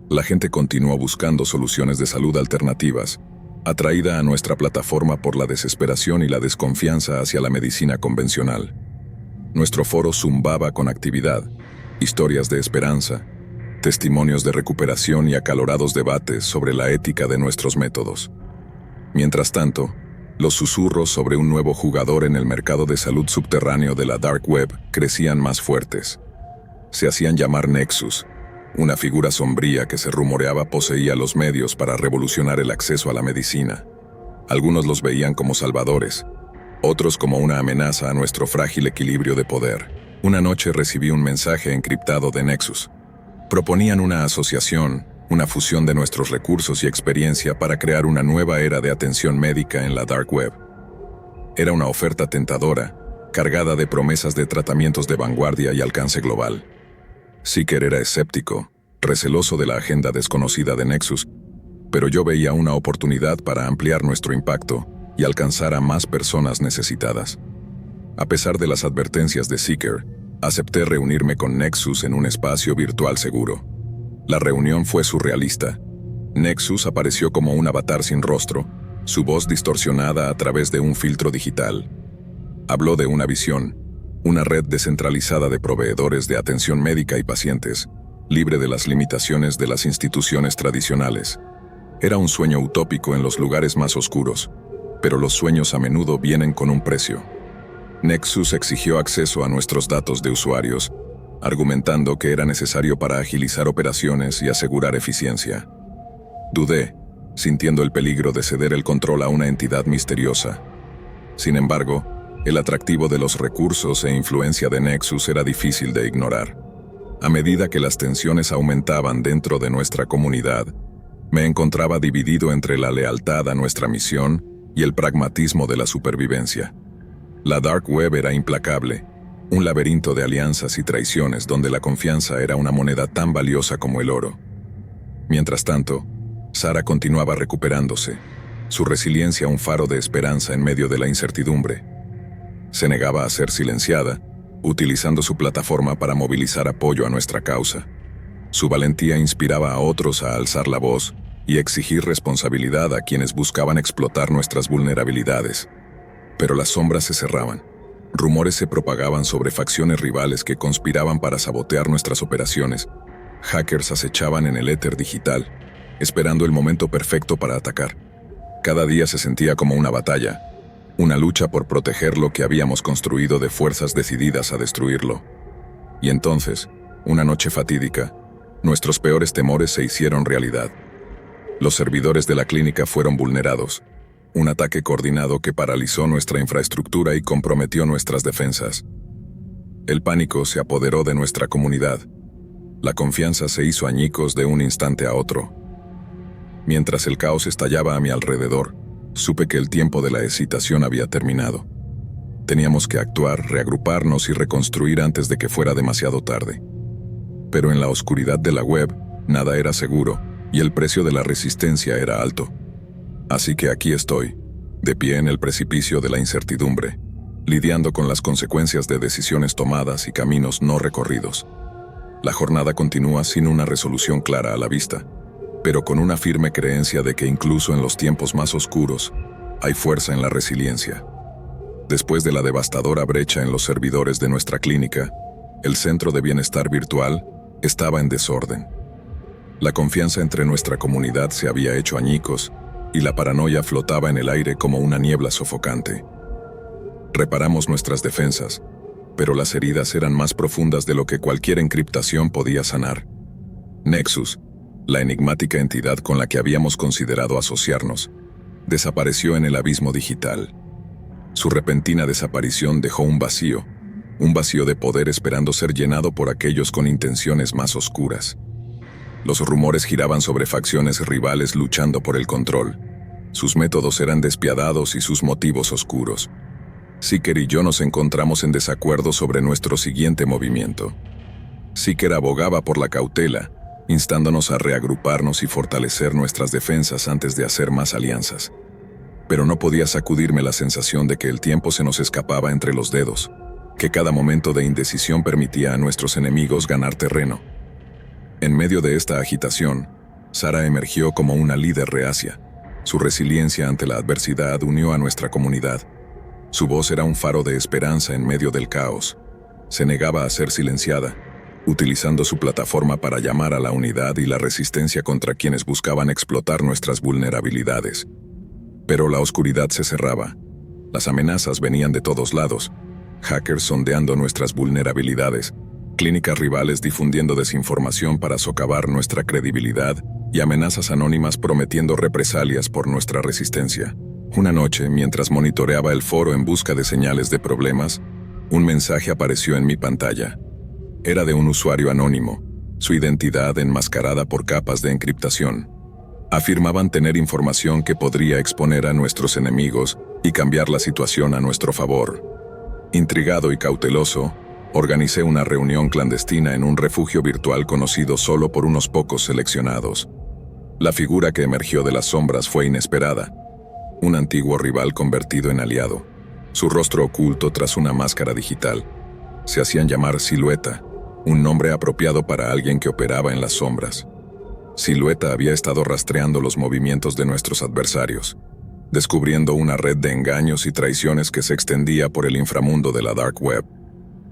Speaker 1: La gente continuó buscando soluciones de salud alternativas, atraída a nuestra plataforma por la desesperación y la desconfianza hacia la medicina convencional. Nuestro foro zumbaba con actividad, historias de esperanza, testimonios de recuperación y acalorados debates sobre la ética de nuestros métodos. Mientras tanto, los susurros sobre un nuevo jugador en el mercado de salud subterráneo de la Dark Web crecían más fuertes. Se hacían llamar Nexus, una figura sombría que se rumoreaba poseía los medios para revolucionar el acceso a la medicina. Algunos los veían como salvadores, otros como una amenaza a nuestro frágil equilibrio de poder. Una noche recibí un mensaje encriptado de Nexus. Proponían una asociación, una fusión de nuestros recursos y experiencia para crear una nueva era de atención médica en la Dark Web. Era una oferta tentadora, cargada de promesas de tratamientos de vanguardia y alcance global. Seeker era escéptico, receloso de la agenda desconocida de Nexus, pero yo veía una oportunidad para ampliar nuestro impacto y alcanzar a más personas necesitadas. A pesar de las advertencias de Seeker, acepté reunirme con Nexus en un espacio virtual seguro. La reunión fue surrealista. Nexus apareció como un avatar sin rostro, su voz distorsionada a través de un filtro digital. Habló de una visión, una red descentralizada de proveedores de atención médica y pacientes, libre de las limitaciones de las instituciones tradicionales. Era un sueño utópico en los lugares más oscuros, pero los sueños a menudo vienen con un precio. Nexus exigió acceso a nuestros datos de usuarios, argumentando que era necesario para agilizar operaciones y asegurar eficiencia. Dudé, sintiendo el peligro de ceder el control a una entidad misteriosa. Sin embargo, el atractivo de los recursos e influencia de Nexus era difícil de ignorar. A medida que las tensiones aumentaban dentro de nuestra comunidad, me encontraba dividido entre la lealtad a nuestra misión y el pragmatismo de la supervivencia. La Dark Web era implacable, un laberinto de alianzas y traiciones donde la confianza era una moneda tan valiosa como el oro. Mientras tanto, Sara continuaba recuperándose, su resiliencia un faro de esperanza en medio de la incertidumbre. Se negaba a ser silenciada, utilizando su plataforma para movilizar apoyo a nuestra causa. Su valentía inspiraba a otros a alzar la voz y exigir responsabilidad a quienes buscaban explotar nuestras vulnerabilidades. Pero las sombras se cerraban. Rumores se propagaban sobre facciones rivales que conspiraban para sabotear nuestras operaciones. Hackers acechaban en el éter digital, esperando el momento perfecto para atacar. Cada día se sentía como una batalla, una lucha por proteger lo que habíamos construido de fuerzas decididas a destruirlo. Y entonces, una noche fatídica, nuestros peores temores se hicieron realidad. Los servidores de la clínica fueron vulnerados. Un ataque coordinado que paralizó nuestra infraestructura y comprometió nuestras defensas. El pánico se apoderó de nuestra comunidad. La confianza se hizo añicos de un instante a otro. Mientras el caos estallaba a mi alrededor, supe que el tiempo de la excitación había terminado. Teníamos que actuar, reagruparnos y reconstruir antes de que fuera demasiado tarde. Pero en la oscuridad de la web, nada era seguro, y el precio de la resistencia era alto. Así que aquí estoy, de pie en el precipicio de la incertidumbre, lidiando con las consecuencias de decisiones tomadas y caminos no recorridos. La jornada continúa sin una resolución clara a la vista, pero con una firme creencia de que incluso en los tiempos más oscuros, hay fuerza en la resiliencia. Después de la devastadora brecha en los servidores de nuestra clínica, el centro de bienestar virtual estaba en desorden. La confianza entre nuestra comunidad se había hecho añicos y la paranoia flotaba en el aire como una niebla sofocante. Reparamos nuestras defensas, pero las heridas eran más profundas de lo que cualquier encriptación podía sanar. Nexus, la enigmática entidad con la que habíamos considerado asociarnos, desapareció en el abismo digital. Su repentina desaparición dejó un vacío de poder esperando ser llenado por aquellos con intenciones más oscuras. Los rumores giraban sobre facciones rivales luchando por el control. Sus métodos eran despiadados y sus motivos oscuros. Seeker y yo nos encontramos en desacuerdo sobre nuestro siguiente movimiento. Seeker abogaba por la cautela, instándonos a reagruparnos y fortalecer nuestras defensas antes de hacer más alianzas. Pero no podía sacudirme la sensación de que el tiempo se nos escapaba entre los dedos, que cada momento de indecisión permitía a nuestros enemigos ganar terreno. En medio de esta agitación, Sara emergió como una líder reacia. Su resiliencia ante la adversidad unió a nuestra comunidad. Su voz era un faro de esperanza en medio del caos. Se negaba a ser silenciada, utilizando su plataforma para llamar a la unidad y la resistencia contra quienes buscaban explotar nuestras vulnerabilidades. Pero la oscuridad se cerraba. Las amenazas venían de todos lados. Hackers sondeando nuestras vulnerabilidades, clínicas rivales difundiendo desinformación para socavar nuestra credibilidad y amenazas anónimas prometiendo represalias por nuestra resistencia. Una noche, mientras monitoreaba el foro en busca de señales de problemas, un mensaje apareció en mi pantalla. Era de un usuario anónimo, su identidad enmascarada por capas de encriptación. Afirmaban tener información que podría exponer a nuestros enemigos y cambiar la situación a nuestro favor. Intrigado y cauteloso, organicé una reunión clandestina en un refugio virtual conocido solo por unos pocos seleccionados. La figura que emergió de las sombras fue inesperada. Un antiguo rival convertido en aliado, su rostro oculto tras una máscara digital. Se hacían llamar Silueta, un nombre apropiado para alguien que operaba en las sombras. Silueta había estado rastreando los movimientos de nuestros adversarios, descubriendo una red de engaños y traiciones que se extendía por el inframundo de la Dark Web.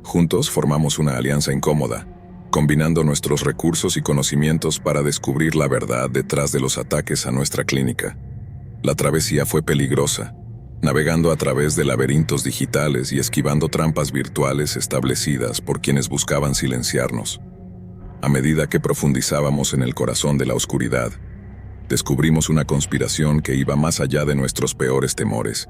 Speaker 1: Juntos formamos una alianza incómoda, combinando nuestros recursos y conocimientos para descubrir la verdad detrás de los ataques a nuestra clínica. La travesía fue peligrosa, navegando a través de laberintos digitales y esquivando trampas virtuales establecidas por quienes buscaban silenciarnos. A medida que profundizábamos en el corazón de la oscuridad, descubrimos una conspiración que iba más allá de nuestros peores temores.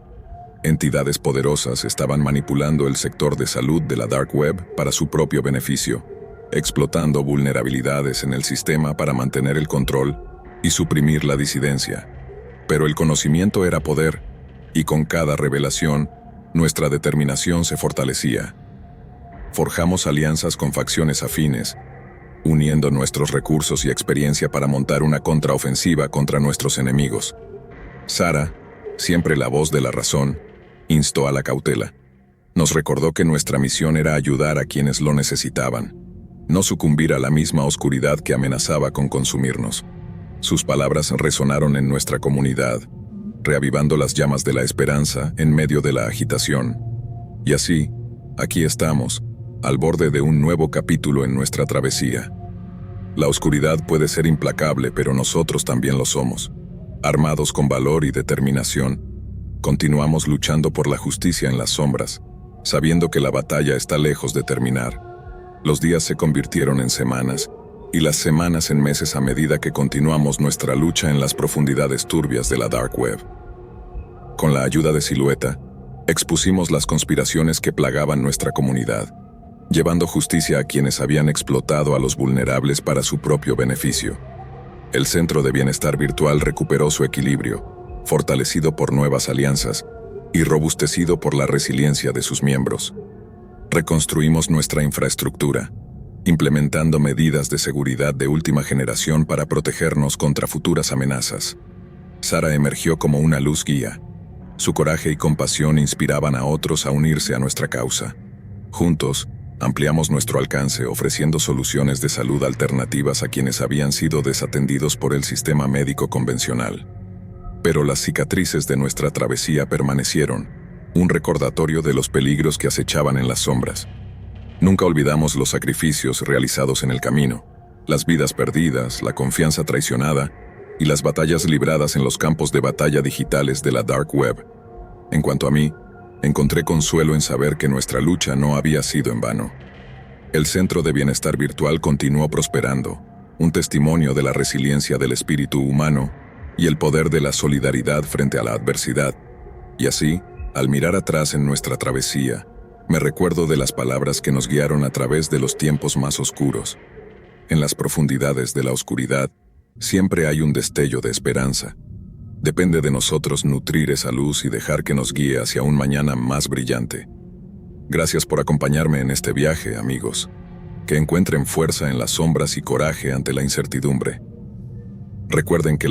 Speaker 1: Entidades poderosas estaban manipulando el sector de salud de la Dark Web para su propio beneficio, explotando vulnerabilidades en el sistema para mantener el control y suprimir la disidencia. Pero el conocimiento era poder, y con cada revelación, nuestra determinación se fortalecía. Forjamos alianzas con facciones afines, uniendo nuestros recursos y experiencia para montar una contraofensiva contra nuestros enemigos. Sara, siempre la voz de la razón, instó a la cautela. Nos recordó que nuestra misión era ayudar a quienes lo necesitaban, no sucumbir a la misma oscuridad que amenazaba con consumirnos. Sus palabras resonaron en nuestra comunidad, reavivando las llamas de la esperanza en medio de la agitación. Y así, aquí estamos, al borde de un nuevo capítulo en nuestra travesía. La oscuridad puede ser implacable, pero nosotros también lo somos. Armados con valor y determinación, continuamos luchando por la justicia en las sombras, sabiendo que la batalla está lejos de terminar. Los días se convirtieron en semanas, y las semanas en meses a medida que continuamos nuestra lucha en las profundidades turbias de la Dark Web. Con la ayuda de Silueta, expusimos las conspiraciones que plagaban nuestra comunidad, llevando justicia a quienes habían explotado a los vulnerables para su propio beneficio. El Centro de Bienestar Virtual recuperó su equilibrio, fortalecido por nuevas alianzas y robustecido por la resiliencia de sus miembros. Reconstruimos nuestra infraestructura, implementando medidas de seguridad de última generación para protegernos contra futuras amenazas. Sara emergió como una luz guía, Su coraje y compasión inspiraban a otros a unirse a nuestra causa. Juntos, ampliamos nuestro alcance ofreciendo soluciones de salud alternativas a quienes habían sido desatendidos por el sistema médico convencional. Pero las cicatrices de nuestra travesía permanecieron, un recordatorio de los peligros que acechaban en las sombras. Nunca olvidamos los sacrificios realizados en el camino, las vidas perdidas, la confianza traicionada y las batallas libradas en los campos de batalla digitales de la Dark Web. En cuanto a mí, encontré consuelo en saber que nuestra lucha no había sido en vano. El Centro de Bienestar Virtual continuó prosperando, un testimonio de la resiliencia del espíritu humano y el poder de la solidaridad frente a la adversidad. Y así, al mirar atrás en nuestra travesía, me recuerdo de las palabras que nos guiaron a través de los tiempos más oscuros. En las profundidades de la oscuridad, siempre hay un destello de esperanza. Depende de nosotros nutrir esa luz y dejar que nos guíe hacia un mañana más brillante. Gracias por acompañarme en este viaje, amigos. Que encuentren fuerza en las sombras y coraje ante la incertidumbre. Recuerden que